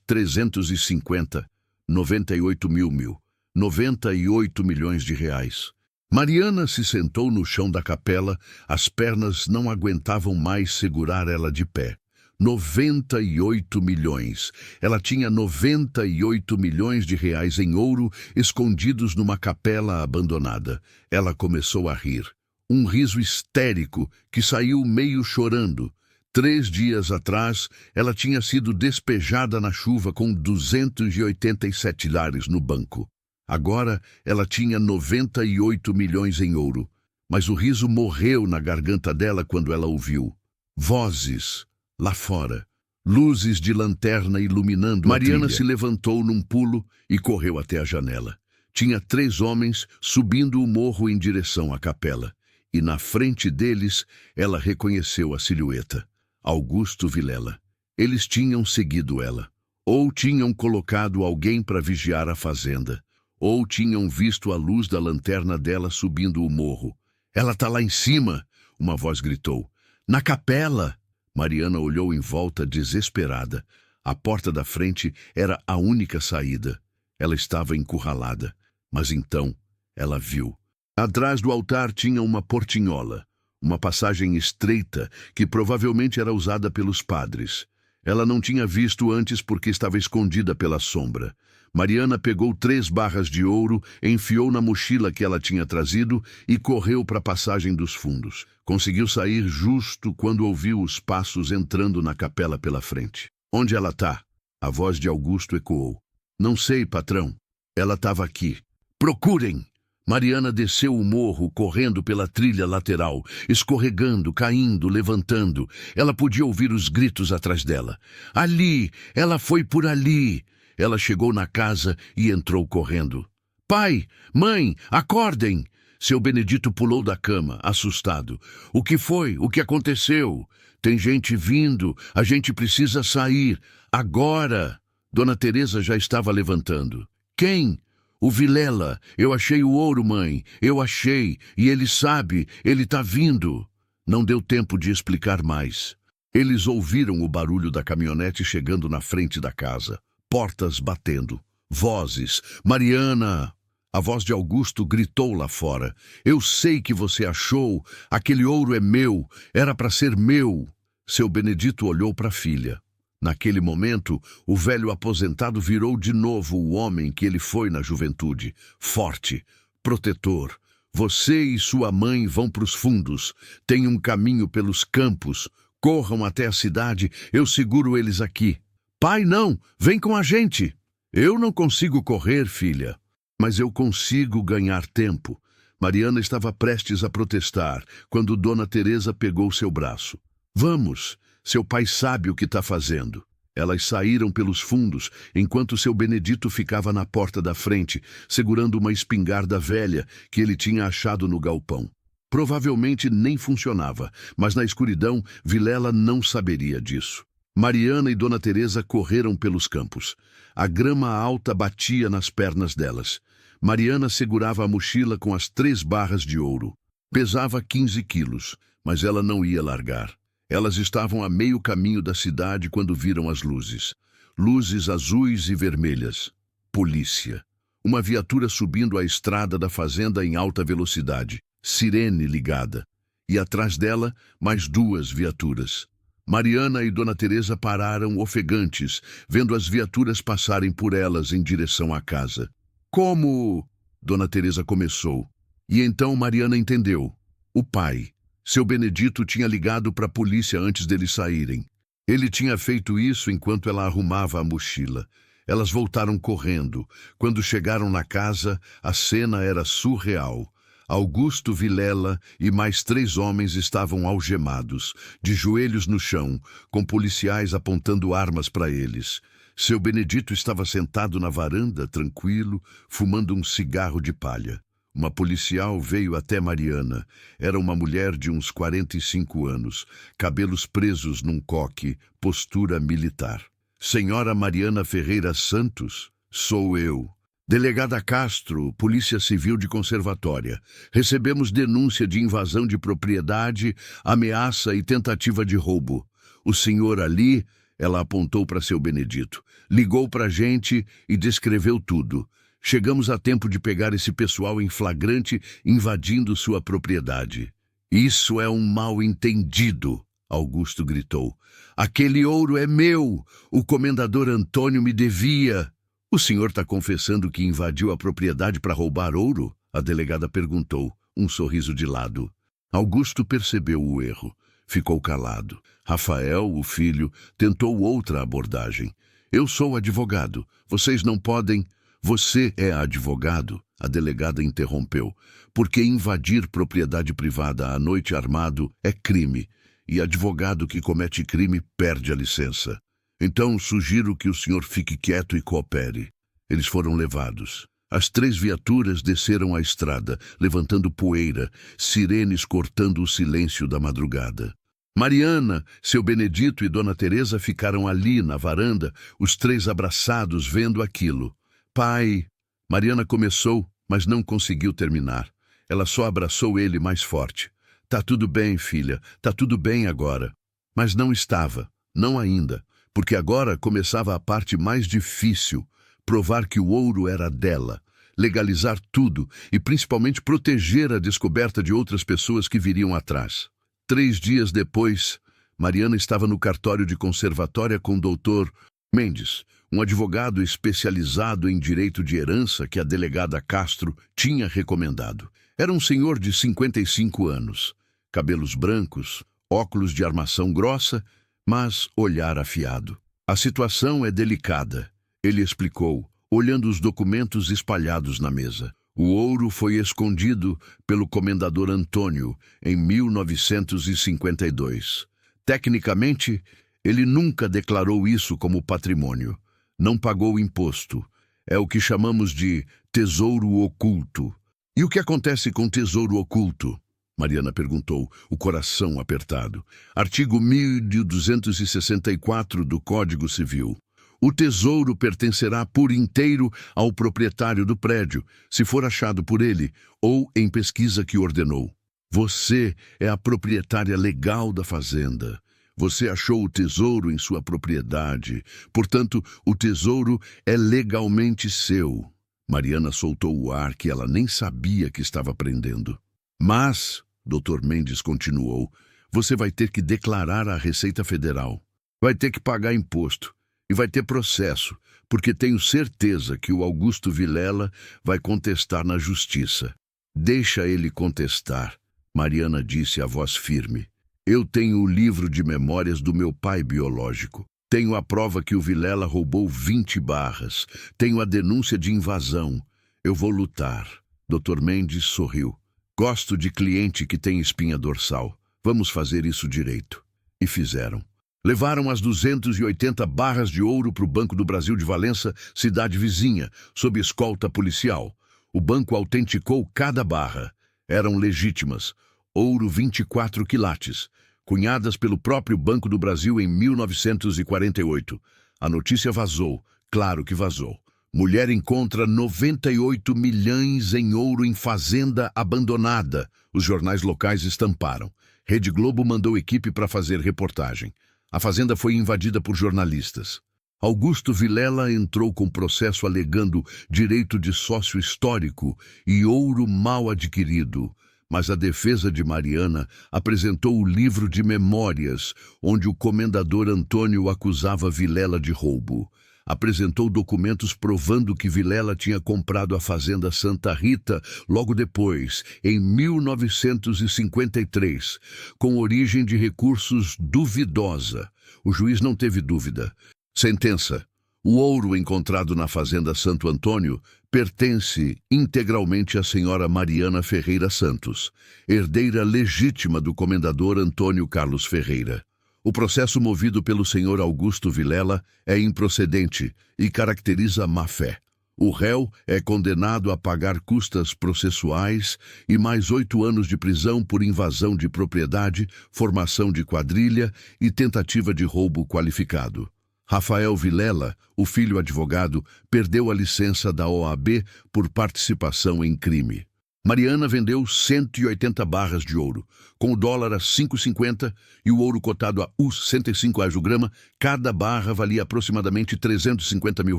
350, 98 mil. 98 milhões de reais. Mariana se sentou no chão da capela, as pernas não aguentavam mais segurar ela de pé. 98 milhões. Ela tinha 98 milhões de reais em ouro escondidos numa capela abandonada. Ela começou a rir. Um riso histérico que saiu meio chorando. 3 dias atrás, ela tinha sido despejada na chuva com 287 lares no banco. Agora, ela tinha 98 milhões em ouro. Mas o riso morreu na garganta dela quando ela ouviu. Vozes. Lá fora, luzes de lanterna iluminando Mariana se levantou num pulo e correu até a janela. Tinha 3 homens subindo o morro em direção à capela. E na frente deles, ela reconheceu a silhueta. Augusto Vilela. Eles tinham seguido ela. Ou tinham colocado alguém para vigiar a fazenda. Ou tinham visto a luz da lanterna dela subindo o morro. Ela tá lá em cima, uma voz gritou. Na capela! Mariana olhou em volta desesperada. A porta da frente era a única saída. Ela estava encurralada. Mas então ela viu. Atrás do altar tinha uma portinhola, uma passagem estreita que provavelmente era usada pelos padres. Ela não tinha visto antes porque estava escondida pela sombra. Mariana pegou 3 barras de ouro, enfiou na mochila que ela tinha trazido e correu para a passagem dos fundos. Conseguiu sair justo quando ouviu os passos entrando na capela pela frente. Onde ela tá? A voz de Augusto ecoou. Não sei, patrão. Ela estava aqui. Procurem! Mariana desceu o morro, correndo pela trilha lateral, escorregando, caindo, levantando. Ela podia ouvir os gritos atrás dela. Ali! Ela foi por ali! Ela chegou na casa e entrou correndo. Pai! Mãe! Acordem! Seu Benedito pulou da cama, assustado. O que foi? O que aconteceu? Tem gente vindo. A gente precisa sair. Agora! Dona Teresa já estava levantando. Quem? O Vilela. Eu achei o ouro, mãe. Eu achei. E ele sabe. Ele tá vindo. Não deu tempo de explicar mais. Eles ouviram o barulho da caminhonete chegando na frente da casa. Portas batendo. Vozes. Mariana! A voz de Augusto gritou lá fora. Eu sei que você achou. Aquele ouro é meu. Era para ser meu. Seu Benedito olhou para a filha. Naquele momento, o velho aposentado virou de novo o homem que ele foi na juventude. Forte, protetor. Você e sua mãe vão para os fundos. Tem um caminho pelos campos. Corram até a cidade. Eu seguro eles aqui. Pai, não. Vem com a gente. Eu não consigo correr, filha. Mas eu consigo ganhar tempo. Mariana estava prestes a protestar, quando Dona Teresa pegou seu braço. Vamos, seu pai sabe o que está fazendo. Elas saíram pelos fundos, enquanto seu Benedito ficava na porta da frente, segurando uma espingarda velha que ele tinha achado no galpão. Provavelmente nem funcionava, mas na escuridão, Vilela não saberia disso. Mariana e Dona Teresa correram pelos campos. A grama alta batia nas pernas delas. Mariana segurava a mochila com as 3 barras de ouro. Pesava 15 quilos, mas ela não ia largar. Elas estavam a meio caminho da cidade quando viram as luzes. Luzes azuis e vermelhas. Polícia. Uma viatura subindo a estrada da fazenda em alta velocidade. Sirene ligada. E atrás dela, mais 2 viaturas. Mariana e Dona Teresa pararam ofegantes, vendo as viaturas passarem por elas em direção à casa. Como? Dona Teresa começou. E então Mariana entendeu. O pai, seu Benedito, tinha ligado para a polícia antes deles saírem. Ele tinha feito isso enquanto ela arrumava a mochila. Elas voltaram correndo. Quando chegaram na casa, a cena era surreal. Augusto Vilela e mais 3 homens estavam algemados, de joelhos no chão, com policiais apontando armas para eles. Seu Benedito estava sentado na varanda, tranquilo, fumando um cigarro de palha. Uma policial veio até Mariana. Era uma mulher de uns 45 anos, cabelos presos num coque, postura militar. Senhora Mariana Ferreira Santos? Sou eu. Delegada Castro, Polícia Civil de Conservatória. Recebemos denúncia de invasão de propriedade, ameaça e tentativa de roubo. O senhor ali, ela apontou para seu Benedito, ligou para a gente e descreveu tudo. Chegamos a tempo de pegar esse pessoal em flagrante invadindo sua propriedade. Isso é um mal-entendido, Augusto gritou. Aquele ouro é meu! O comendador Antônio me devia! O senhor está confessando que invadiu a propriedade para roubar ouro? A delegada perguntou, um sorriso de lado. Augusto percebeu o erro. Ficou calado. Rafael, o filho, tentou outra abordagem. Eu sou advogado. Vocês não podem... Você é advogado? A delegada interrompeu. Porque invadir propriedade privada à noite armado é crime. E advogado que comete crime perde a licença. Então sugiro que o senhor fique quieto e coopere. Eles foram levados. As 3 viaturas desceram a estrada, levantando poeira, sirenes cortando o silêncio da madrugada. Mariana, seu Benedito e Dona Teresa ficaram ali na varanda, os 3 abraçados vendo aquilo. Pai, Mariana começou, mas não conseguiu terminar. Ela só abraçou ele mais forte. Tá tudo bem, filha, tá tudo bem agora. Mas não estava, não ainda, porque agora começava a parte mais difícil, provar que o ouro era dela, legalizar tudo e principalmente proteger a descoberta de outras pessoas que viriam atrás. 3 dias depois, Mariana estava no cartório de conservatória com o doutor Mendes, um advogado especializado em direito de herança que a delegada Castro tinha recomendado. Era um senhor de 55 anos, cabelos brancos, óculos de armação grossa, mas olhar afiado. A situação é delicada, ele explicou, olhando os documentos espalhados na mesa. O ouro foi escondido pelo comendador Antônio em 1952. Tecnicamente, ele nunca declarou isso como patrimônio. Não pagou imposto. É o que chamamos de tesouro oculto. E o que acontece com tesouro oculto? Mariana perguntou, o coração apertado. Artigo 1264 do Código Civil. O tesouro pertencerá por inteiro ao proprietário do prédio, se for achado por ele, ou em pesquisa que ordenou. Você é a proprietária legal da fazenda. Você achou o tesouro em sua propriedade. Portanto, o tesouro é legalmente seu. Mariana soltou o ar que ela nem sabia que estava prendendo. Mas, Dr. Mendes continuou, você vai ter que declarar à Receita Federal. Vai ter que pagar imposto. E vai ter processo, porque tenho certeza que o Augusto Vilela vai contestar na justiça. Deixa ele contestar, Mariana disse a voz firme. Eu tenho o livro de memórias do meu pai biológico. Tenho a prova que o Vilela roubou 20 barras. Tenho a denúncia de invasão. Eu vou lutar. Dr. Mendes sorriu. Gosto de cliente que tem espinha dorsal. Vamos fazer isso direito. E fizeram. Levaram as 280 barras de ouro para o Banco do Brasil de Valença, cidade vizinha, sob escolta policial. O banco autenticou cada barra. Eram legítimas. Ouro 24 quilates, cunhadas pelo próprio Banco do Brasil em 1948. A notícia vazou, claro que vazou. Mulher encontra 98 milhões em ouro em fazenda abandonada. Os jornais locais estamparam. Rede Globo mandou equipe para fazer reportagem. A fazenda foi invadida por jornalistas. Augusto Vilela entrou com processo alegando direito de sócio histórico e ouro mal adquirido. Mas a defesa de Mariana apresentou o livro de memórias, onde o comendador Antônio acusava Vilela de roubo. Apresentou documentos provando que Vilela tinha comprado a fazenda Santa Rita logo depois, em 1953, com origem de recursos duvidosa. O juiz não teve dúvida. Sentença. O ouro encontrado na fazenda Santo Antônio pertence integralmente à senhora Mariana Ferreira Santos, herdeira legítima do comendador Antônio Carlos Ferreira. O processo movido pelo senhor Augusto Vilela é improcedente e caracteriza má-fé. O réu é condenado a pagar custas processuais e mais 8 anos de prisão por invasão de propriedade, formação de quadrilha e tentativa de roubo qualificado. Rafael Vilela, o filho advogado, perdeu a licença da OAB por participação em crime. Mariana vendeu 180 barras de ouro. Com o dólar a 5,50 e o ouro cotado a R$ 105 o grama, cada barra valia aproximadamente 350 mil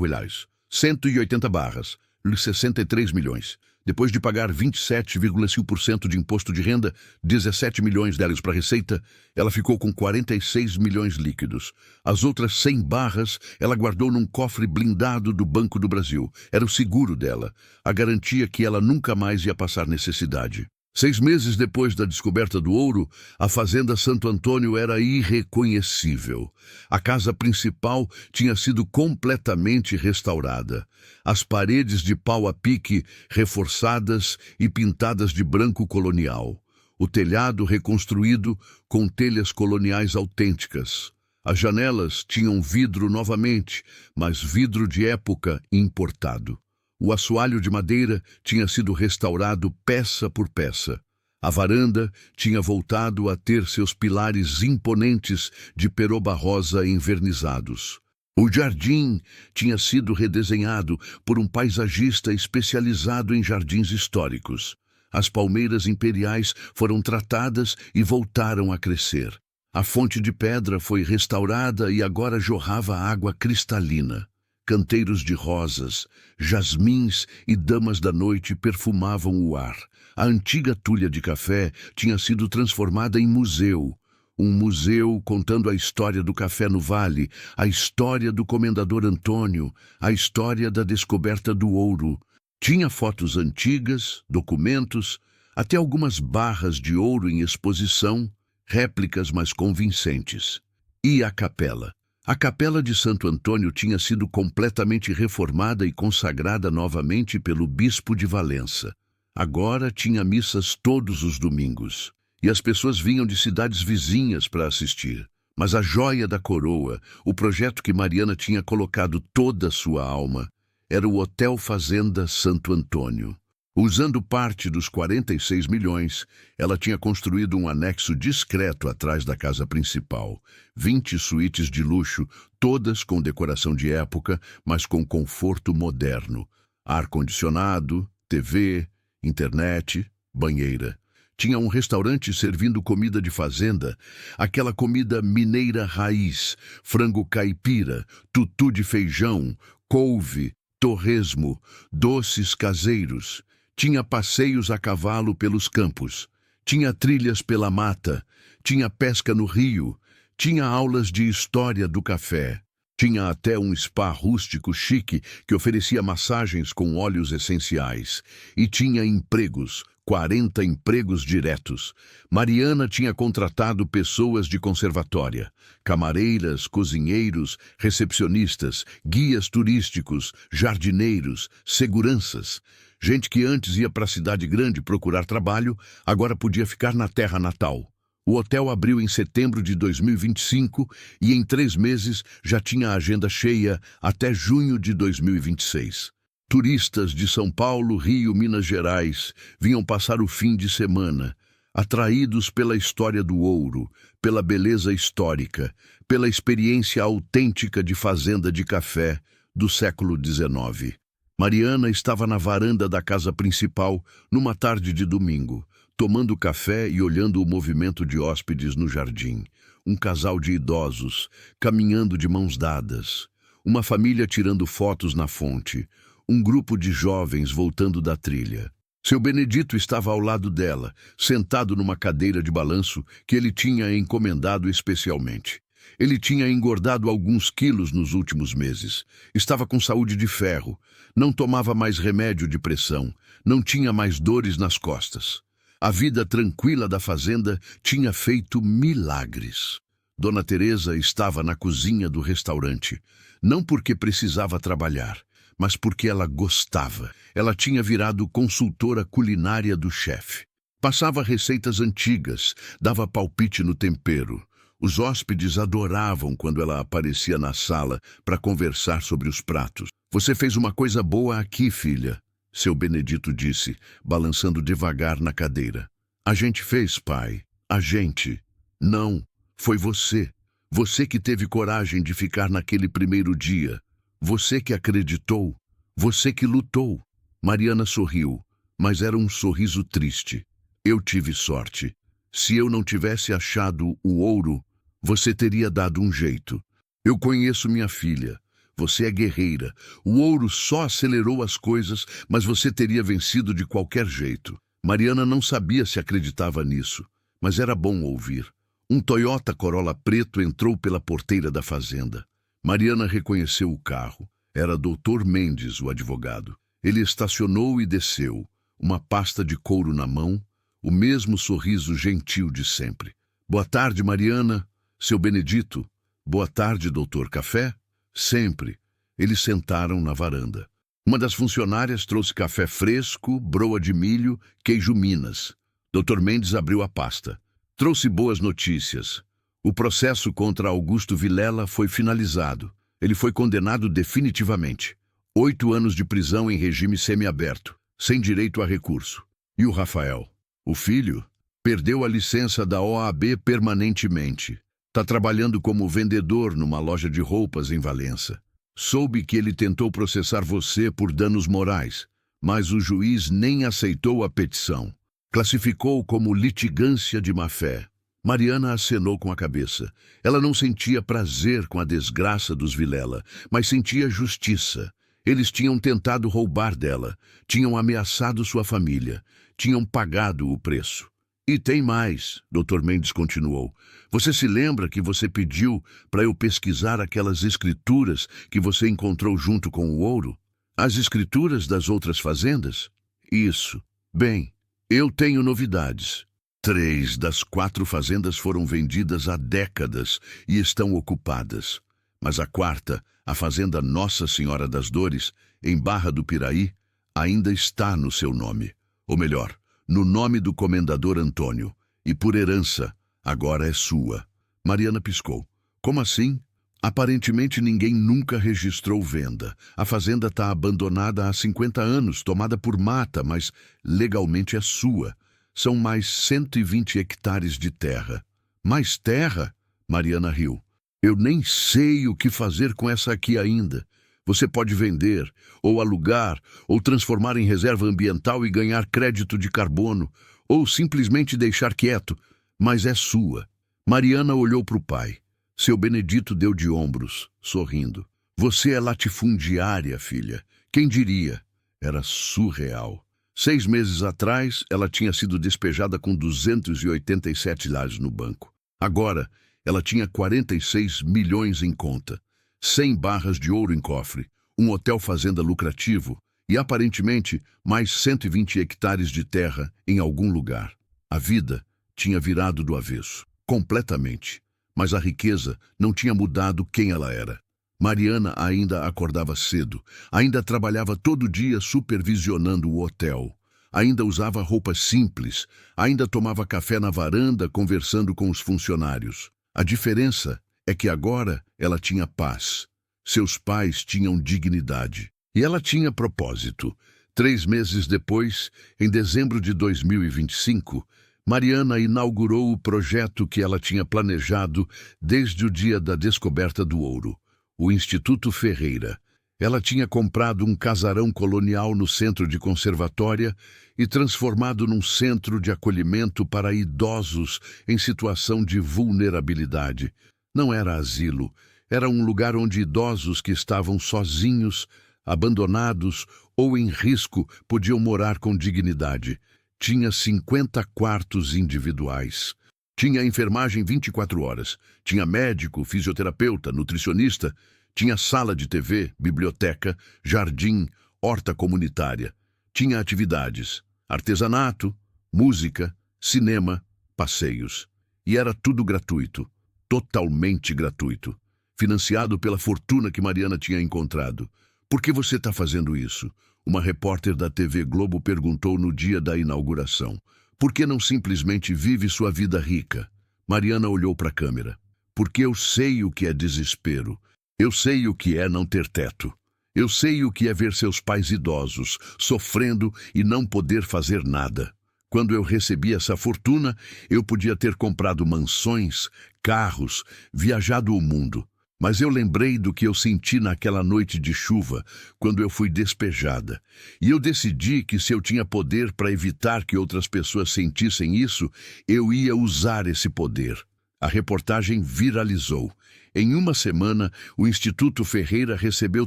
reais. 180 barras, 63 milhões. Depois de pagar 27,5% de imposto de renda, 17 milhões deles para a Receita, ela ficou com 46 milhões líquidos. As outras 100 barras ela guardou num cofre blindado do Banco do Brasil. Era o seguro dela, a garantia que ela nunca mais ia passar necessidade. 6 meses depois da descoberta do ouro, a Fazenda Santo Antônio era irreconhecível. A casa principal tinha sido completamente restaurada. As paredes de pau a pique reforçadas e pintadas de branco colonial. O telhado reconstruído com telhas coloniais autênticas. As janelas tinham vidro novamente, mas vidro de época importado. O assoalho de madeira tinha sido restaurado peça por peça. A varanda tinha voltado a ter seus pilares imponentes de peroba rosa envernizados. O jardim tinha sido redesenhado por um paisagista especializado em jardins históricos. As palmeiras imperiais foram tratadas e voltaram a crescer. A fonte de pedra foi restaurada e agora jorrava água cristalina. Canteiros de rosas, jasmins e damas da noite perfumavam o ar. A antiga tulha de café tinha sido transformada em museu. Um museu contando a história do café no Vale, a história do comendador Antônio, a história da descoberta do ouro. Tinha fotos antigas, documentos, até algumas barras de ouro em exposição, réplicas mais convincentes. E a capela? A Capela de Santo Antônio tinha sido completamente reformada e consagrada novamente pelo bispo de Valença. Agora tinha missas todos os domingos, e as pessoas vinham de cidades vizinhas para assistir. Mas a joia da coroa, o projeto que Mariana tinha colocado toda a sua alma, era o Hotel Fazenda Santo Antônio. Usando parte dos 46 milhões, ela tinha construído um anexo discreto atrás da casa principal. 20 suítes de luxo, todas com decoração de época, mas com conforto moderno. Ar-condicionado, TV, internet, banheira. Tinha um restaurante servindo comida de fazenda, aquela comida mineira raiz, frango caipira, tutu de feijão, couve, torresmo, doces caseiros. Tinha passeios a cavalo pelos campos, tinha trilhas pela mata, tinha pesca no rio, tinha aulas de história do café, tinha até um spa rústico chique que oferecia massagens com óleos essenciais. E tinha empregos, 40 empregos diretos. Mariana tinha contratado pessoas de conservatória, camareiras, cozinheiros, recepcionistas, guias turísticos, jardineiros, seguranças. Gente que antes ia para a cidade grande procurar trabalho, agora podia ficar na terra natal. O hotel abriu em setembro de 2025 e em 3 meses já tinha a agenda cheia até junho de 2026. Turistas de São Paulo, Rio, Minas Gerais vinham passar o fim de semana, atraídos pela história do ouro, pela beleza histórica, pela experiência autêntica de fazenda de café do século XIX. Mariana estava na varanda da casa principal numa tarde de domingo, tomando café e olhando o movimento de hóspedes no jardim. Um casal de idosos, caminhando de mãos dadas. Uma família tirando fotos na fonte. Um grupo de jovens voltando da trilha. Seu Benedito estava ao lado dela, sentado numa cadeira de balanço que ele tinha encomendado especialmente. Ele tinha engordado alguns quilos nos últimos meses. Estava com saúde de ferro. Não tomava mais remédio de pressão. Não tinha mais dores nas costas. A vida tranquila da fazenda tinha feito milagres. Dona Teresa estava na cozinha do restaurante. Não porque precisava trabalhar, mas porque ela gostava. Ela tinha virado consultora culinária do chefe. Passava receitas antigas, dava palpite no tempero. Os hóspedes adoravam quando ela aparecia na sala para conversar sobre os pratos. "Você fez uma coisa boa aqui, filha", seu Benedito disse, balançando devagar na cadeira. "A gente fez, pai. A gente. Não, foi você. Você que teve coragem de ficar naquele primeiro dia. Você que acreditou. Você que lutou. Mariana sorriu, mas era um sorriso triste. Eu tive sorte. Se eu não tivesse achado o ouro, você teria dado um jeito. Eu conheço minha filha. Você é guerreira. O ouro só acelerou as coisas, mas você teria vencido de qualquer jeito. Mariana não sabia se acreditava nisso, mas era bom ouvir. Um Toyota Corolla preto entrou pela porteira da fazenda. Mariana reconheceu o carro. Era Dr. Mendes, o advogado. Ele estacionou e desceu, uma pasta de couro na mão, o mesmo sorriso gentil de sempre. Boa tarde, Mariana. Seu Benedito. Boa tarde, doutor. Café? Sempre. Eles sentaram na varanda. Uma das funcionárias trouxe café fresco, broa de milho, queijo Minas. Dr. Mendes abriu a pasta. Trouxe boas notícias. O processo contra Augusto Vilela foi finalizado. Ele foi condenado definitivamente. 8 anos de prisão em regime semiaberto, sem direito a recurso. E o Rafael, o filho, perdeu a licença da OAB permanentemente. Está trabalhando como vendedor numa loja de roupas em Valença. Soube que ele tentou processar você por danos morais, mas o juiz nem aceitou a petição. Classificou como litigância de má-fé. Mariana acenou com a cabeça. Ela não sentia prazer com a desgraça dos Vilela, mas sentia justiça. Eles tinham tentado roubar dela, tinham ameaçado sua família, tinham pagado o preço. E tem mais, Dr. Mendes continuou. Você se lembra que você pediu para eu pesquisar aquelas escrituras que você encontrou junto com o ouro? As escrituras das outras fazendas? Isso. Bem, eu tenho novidades. 3 das 4 fazendas foram vendidas há décadas e estão ocupadas. Mas a 4ª, a fazenda Nossa Senhora das Dores, em Barra do Piraí, ainda está no seu nome. Ou melhor, no nome do comendador Antônio. E por herança, agora é sua. Mariana piscou. Como assim? Aparentemente ninguém nunca registrou venda. A fazenda está abandonada há 50 anos, tomada por mata, mas legalmente é sua. São mais 120 hectares de terra. Mais terra? Mariana riu. Eu nem sei o que fazer com essa aqui ainda. Você pode vender, ou alugar, ou transformar em reserva ambiental e ganhar crédito de carbono, ou simplesmente deixar quieto, mas é sua. Mariana olhou para o pai. Seu Benedito deu de ombros, sorrindo. Você é latifundiária, filha. Quem diria? Era surreal. 6 meses atrás, ela tinha sido despejada com 287 lares no banco. Agora, ela tinha 46 milhões em conta, 100 barras de ouro em cofre, um hotel-fazenda lucrativo e, aparentemente, mais 120 hectares de terra em algum lugar. A vida tinha virado do avesso, completamente, mas a riqueza não tinha mudado quem ela era. Mariana ainda acordava cedo, ainda trabalhava todo dia supervisionando o hotel, ainda usava roupas simples, ainda tomava café na varanda conversando com os funcionários. A diferença é que agora ela tinha paz. Seus pais tinham dignidade. E ela tinha propósito. 3 meses depois, em dezembro de 2025, Mariana inaugurou o projeto que ela tinha planejado desde o dia da descoberta do ouro, o Instituto Ferreira. Ela tinha comprado um casarão colonial no centro de Conservatória e transformado num centro de acolhimento para idosos em situação de vulnerabilidade. Não era asilo, era um lugar onde idosos que estavam sozinhos, abandonados ou em risco podiam morar com dignidade. Tinha 50 quartos individuais. Tinha enfermagem 24 horas. Tinha médico, fisioterapeuta, nutricionista. Tinha sala de TV, biblioteca, jardim, horta comunitária. Tinha atividades, artesanato, música, cinema, passeios. E era tudo gratuito, totalmente gratuito. Financiado pela fortuna que Mariana tinha encontrado. Por que você está fazendo isso? Uma repórter da TV Globo perguntou no dia da inauguração. Por que não simplesmente vive sua vida rica? Mariana olhou para a câmera. Porque eu sei o que é desespero. Eu sei o que é não ter teto. Eu sei o que é ver seus pais idosos, sofrendo e não poder fazer nada. Quando eu recebi essa fortuna, eu podia ter comprado mansões, carros, viajado o mundo. Mas eu lembrei do que eu senti naquela noite de chuva, quando eu fui despejada. E eu decidi que se eu tinha poder para evitar que outras pessoas sentissem isso, eu ia usar esse poder. A reportagem viralizou. Em uma semana, o Instituto Ferreira recebeu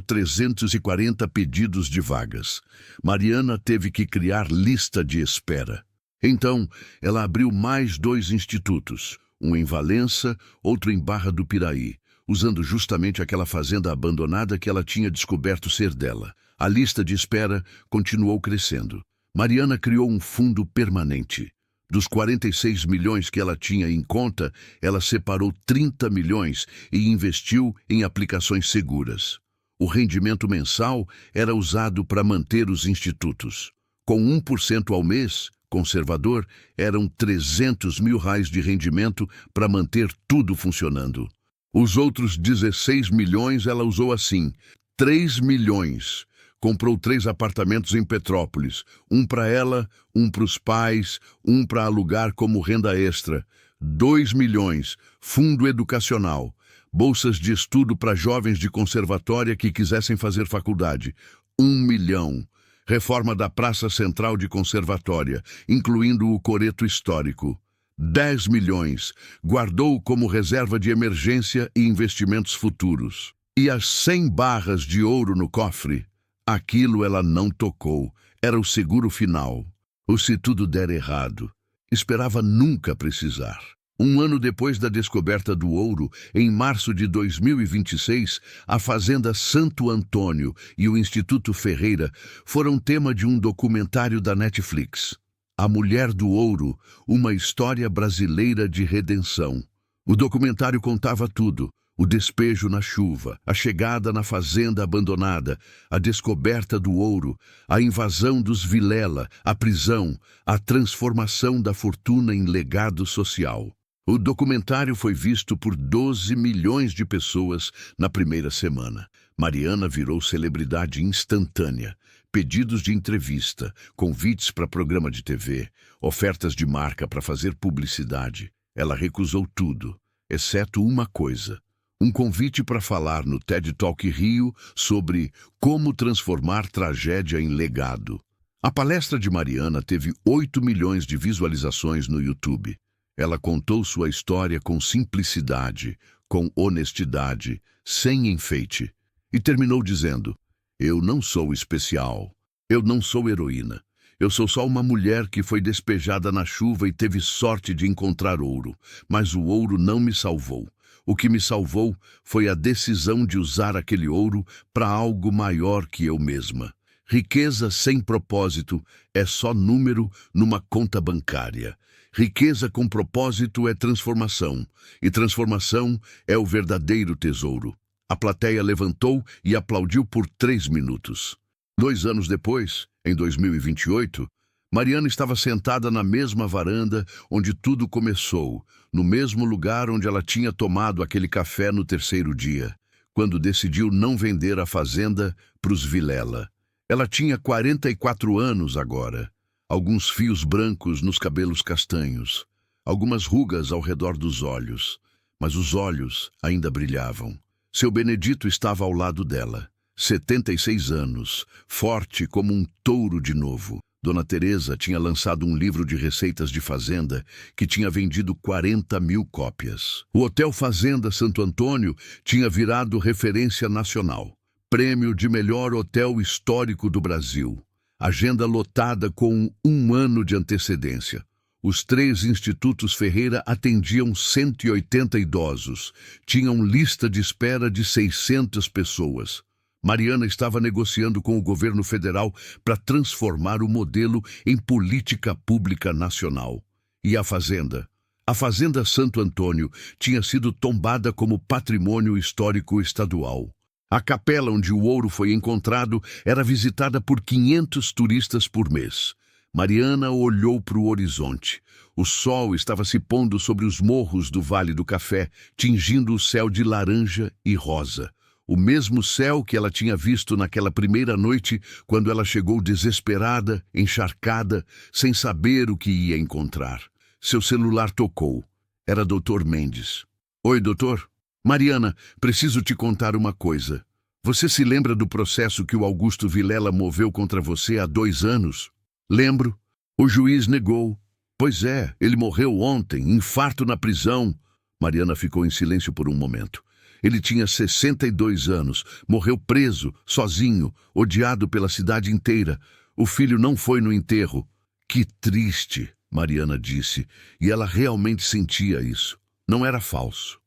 340 pedidos de vagas. Mariana teve que criar lista de espera. Então, ela abriu mais 2 institutos, um em Valença, outro em Barra do Piraí, usando justamente aquela fazenda abandonada que ela tinha descoberto ser dela. A lista de espera continuou crescendo. Mariana criou um fundo permanente. Dos 46 milhões que ela tinha em conta, ela separou 30 milhões e investiu em aplicações seguras. O rendimento mensal era usado para manter os institutos. Com 1% ao mês, conservador, eram 300 mil reais de rendimento para manter tudo funcionando. Os outros 16 milhões ela usou assim: 3 milhões. Comprou 3 apartamentos em Petrópolis, um para ela, um para os pais, um para alugar como renda extra. 2 milhões, fundo educacional, bolsas de estudo para jovens de conservatória que quisessem fazer faculdade. 1 milhão, reforma da Praça Central de Conservatória, incluindo o coreto histórico. 10 milhões, guardou como reserva de emergência e investimentos futuros. E as 100 barras de ouro no cofre? Aquilo ela não tocou, era o seguro final. Ou se tudo der errado, esperava nunca precisar. Um ano depois da descoberta do ouro, em março de 2026, a Fazenda Santo Antônio e o Instituto Ferreira foram tema de um documentário da Netflix. A Mulher do Ouro, uma história brasileira de redenção. O documentário contava tudo. O despejo na chuva, a chegada na fazenda abandonada, a descoberta do ouro, a invasão dos Vilela, a prisão, a transformação da fortuna em legado social. O documentário foi visto por 12 milhões de pessoas na primeira semana. Mariana virou celebridade instantânea. Pedidos de entrevista, convites para programa de TV, ofertas de marca para fazer publicidade. Ela recusou tudo, exceto uma coisa: um convite para falar no TED Talk Rio sobre como transformar tragédia em legado. A palestra de Mariana teve 8 milhões de visualizações no YouTube. Ela contou sua história com simplicidade, com honestidade, sem enfeite. E terminou dizendo: eu não sou especial, eu não sou heroína. Eu sou só uma mulher que foi despejada na chuva e teve sorte de encontrar ouro. Mas o ouro não me salvou. O que me salvou foi a decisão de usar aquele ouro para algo maior que eu mesma. Riqueza sem propósito é só número numa conta bancária. Riqueza com propósito é transformação, e transformação é o verdadeiro tesouro. A plateia levantou e aplaudiu por 3 minutos. 2 anos depois, em 2028, Mariana estava sentada na mesma varanda onde tudo começou, no mesmo lugar onde ela tinha tomado aquele café no 3º dia, quando decidiu não vender a fazenda para os Vilela. Ela tinha 44 anos agora, alguns fios brancos nos cabelos castanhos, algumas rugas ao redor dos olhos, mas os olhos ainda brilhavam. Seu Benedito estava ao lado dela, 76 anos, forte como um touro de novo. Dona Teresa tinha lançado um livro de receitas de fazenda que tinha vendido 40 mil cópias. O Hotel Fazenda Santo Antônio tinha virado referência nacional. Prêmio de melhor hotel histórico do Brasil. Agenda lotada com 1 ano de antecedência. Os 3 institutos Ferreira atendiam 180 idosos. Tinham lista de espera de 600 pessoas. Mariana estava negociando com o governo federal para transformar o modelo em política pública nacional. E a Fazenda? A Fazenda Santo Antônio tinha sido tombada como patrimônio histórico estadual. A capela onde o ouro foi encontrado era visitada por 500 turistas por mês. Mariana olhou para o horizonte. O sol estava se pondo sobre os morros do Vale do Café, tingindo o céu de laranja e rosa. O mesmo céu que ela tinha visto naquela primeira noite, quando ela chegou desesperada, encharcada, sem saber o que ia encontrar. Seu celular tocou. Era Dr. Mendes. Oi, doutor? Mariana, preciso te contar uma coisa. Você se lembra do processo que o Augusto Vilela moveu contra você há 2 anos? Lembro. O juiz negou. Pois é, ele morreu ontem, infarto na prisão. Mariana ficou em silêncio por um momento. Ele tinha 62 anos, morreu preso, sozinho, odiado pela cidade inteira. O filho não foi no enterro. Que triste, Mariana disse, e ela realmente sentia isso. Não era falso.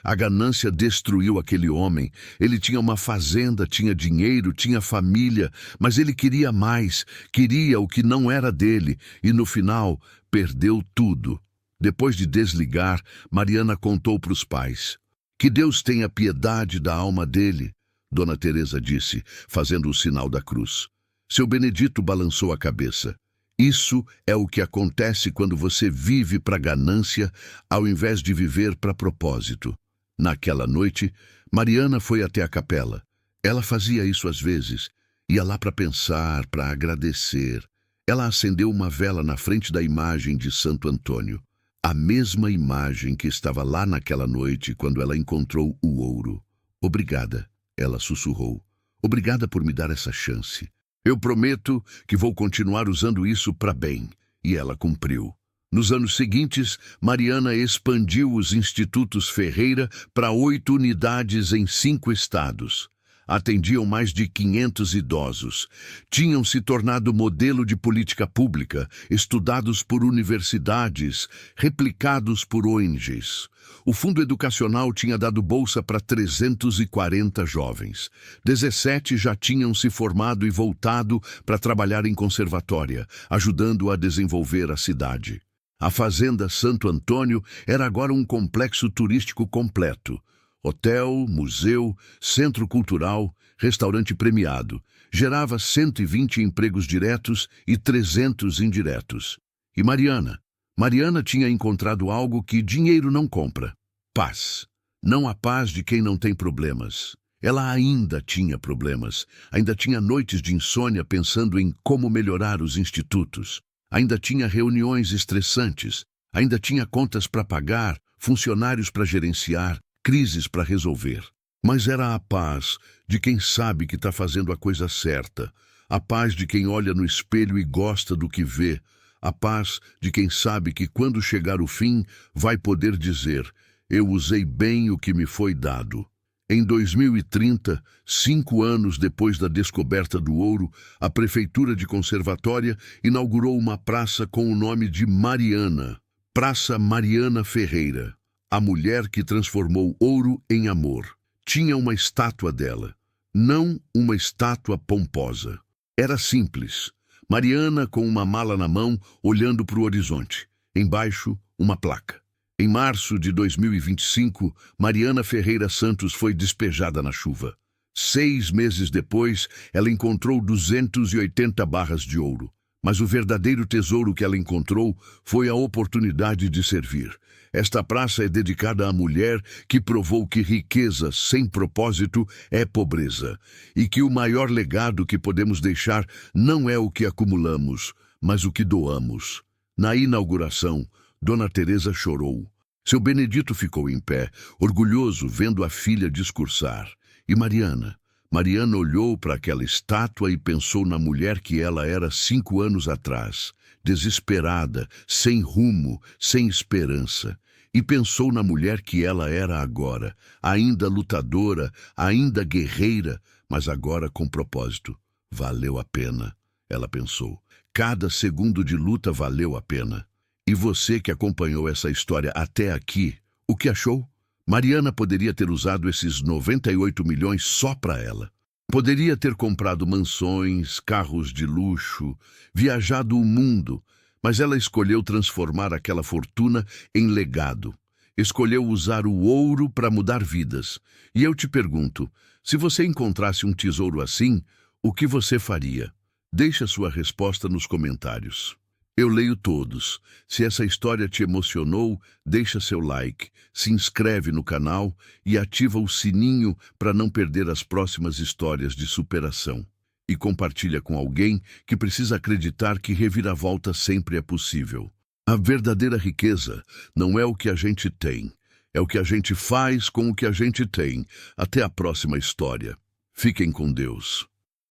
A ganância destruiu aquele homem. Ele tinha uma fazenda, tinha dinheiro, tinha família, mas ele queria mais, queria o que não era dele, e no final perdeu tudo. Depois de desligar, Mariana contou para os pais. Que Deus tenha piedade da alma dele, Dona Teresa disse, fazendo o sinal da cruz. Seu Benedito balançou a cabeça. Isso é o que acontece quando você vive para ganância ao invés de viver para propósito. Naquela noite, Mariana foi até a capela. Ela fazia isso às vezes. Ia lá para pensar, para agradecer. Ela acendeu uma vela na frente da imagem de Santo Antônio. A mesma imagem que estava lá naquela noite quando ela encontrou o ouro. Obrigada, ela sussurrou. Obrigada por me dar essa chance. Eu prometo que vou continuar usando isso para bem. E ela cumpriu. Nos anos seguintes, Mariana expandiu os Institutos Ferreira para 8 unidades em 5 estados. Atendiam mais de 500 idosos. Tinham se tornado modelo de política pública, estudados por universidades, replicados por ONGs. O Fundo Educacional tinha dado bolsa para 340 jovens. 17 já tinham se formado e voltado para trabalhar em conservatória, ajudando a desenvolver a cidade. A Fazenda Santo Antônio era agora um complexo turístico completo. Hotel, museu, centro cultural, restaurante premiado. Gerava 120 empregos diretos e 300 indiretos. E Mariana? Mariana tinha encontrado algo que dinheiro não compra. Paz. Não a paz de quem não tem problemas. Ela ainda tinha problemas. Ainda tinha noites de insônia pensando em como melhorar os institutos. Ainda tinha reuniões estressantes. Ainda tinha contas para pagar, funcionários para gerenciar, crises para resolver. Mas era a paz de quem sabe que está fazendo a coisa certa. A paz de quem olha no espelho e gosta do que vê. A paz de quem sabe que quando chegar o fim vai poder dizer: eu usei bem o que me foi dado. Em 2030, 5 anos depois da descoberta do ouro, a Prefeitura de Conservatória inaugurou uma praça com o nome de Mariana, Praça Mariana Ferreira, a mulher que transformou ouro em amor. Tinha uma estátua dela, não uma estátua pomposa. Era simples. Mariana com uma mala na mão, olhando para o horizonte. Embaixo, uma placa. Em março de 2025, Mariana Ferreira Santos foi despejada na chuva. 6 meses depois, ela encontrou 280 barras de ouro. Mas o verdadeiro tesouro que ela encontrou foi a oportunidade de servir. Esta praça é dedicada à mulher que provou que riqueza sem propósito é pobreza, e que o maior legado que podemos deixar não é o que acumulamos, mas o que doamos. Na inauguração, Dona Teresa chorou. Seu Benedito ficou em pé, orgulhoso, vendo a filha discursar. E Mariana? Mariana olhou para aquela estátua e pensou na mulher que ela era 5 anos atrás, desesperada, sem rumo, sem esperança. E pensou na mulher que ela era agora, ainda lutadora, ainda guerreira, mas agora com propósito. Valeu a pena, ela pensou. Cada segundo de luta valeu a pena. E você que acompanhou essa história até aqui, o que achou? Mariana poderia ter usado esses 98 milhões só para ela. Poderia ter comprado mansões, carros de luxo, viajado o mundo, mas ela escolheu transformar aquela fortuna em legado. Escolheu usar o ouro para mudar vidas. E eu te pergunto, se você encontrasse um tesouro assim, o que você faria? Deixe a sua resposta nos comentários. Eu leio todos. Se essa história te emocionou, deixa seu like, se inscreve no canal e ativa o sininho para não perder as próximas histórias de superação. E compartilha com alguém que precisa acreditar que reviravolta sempre é possível. A verdadeira riqueza não é o que a gente tem, é o que a gente faz com o que a gente tem. Até a próxima história. Fiquem com Deus.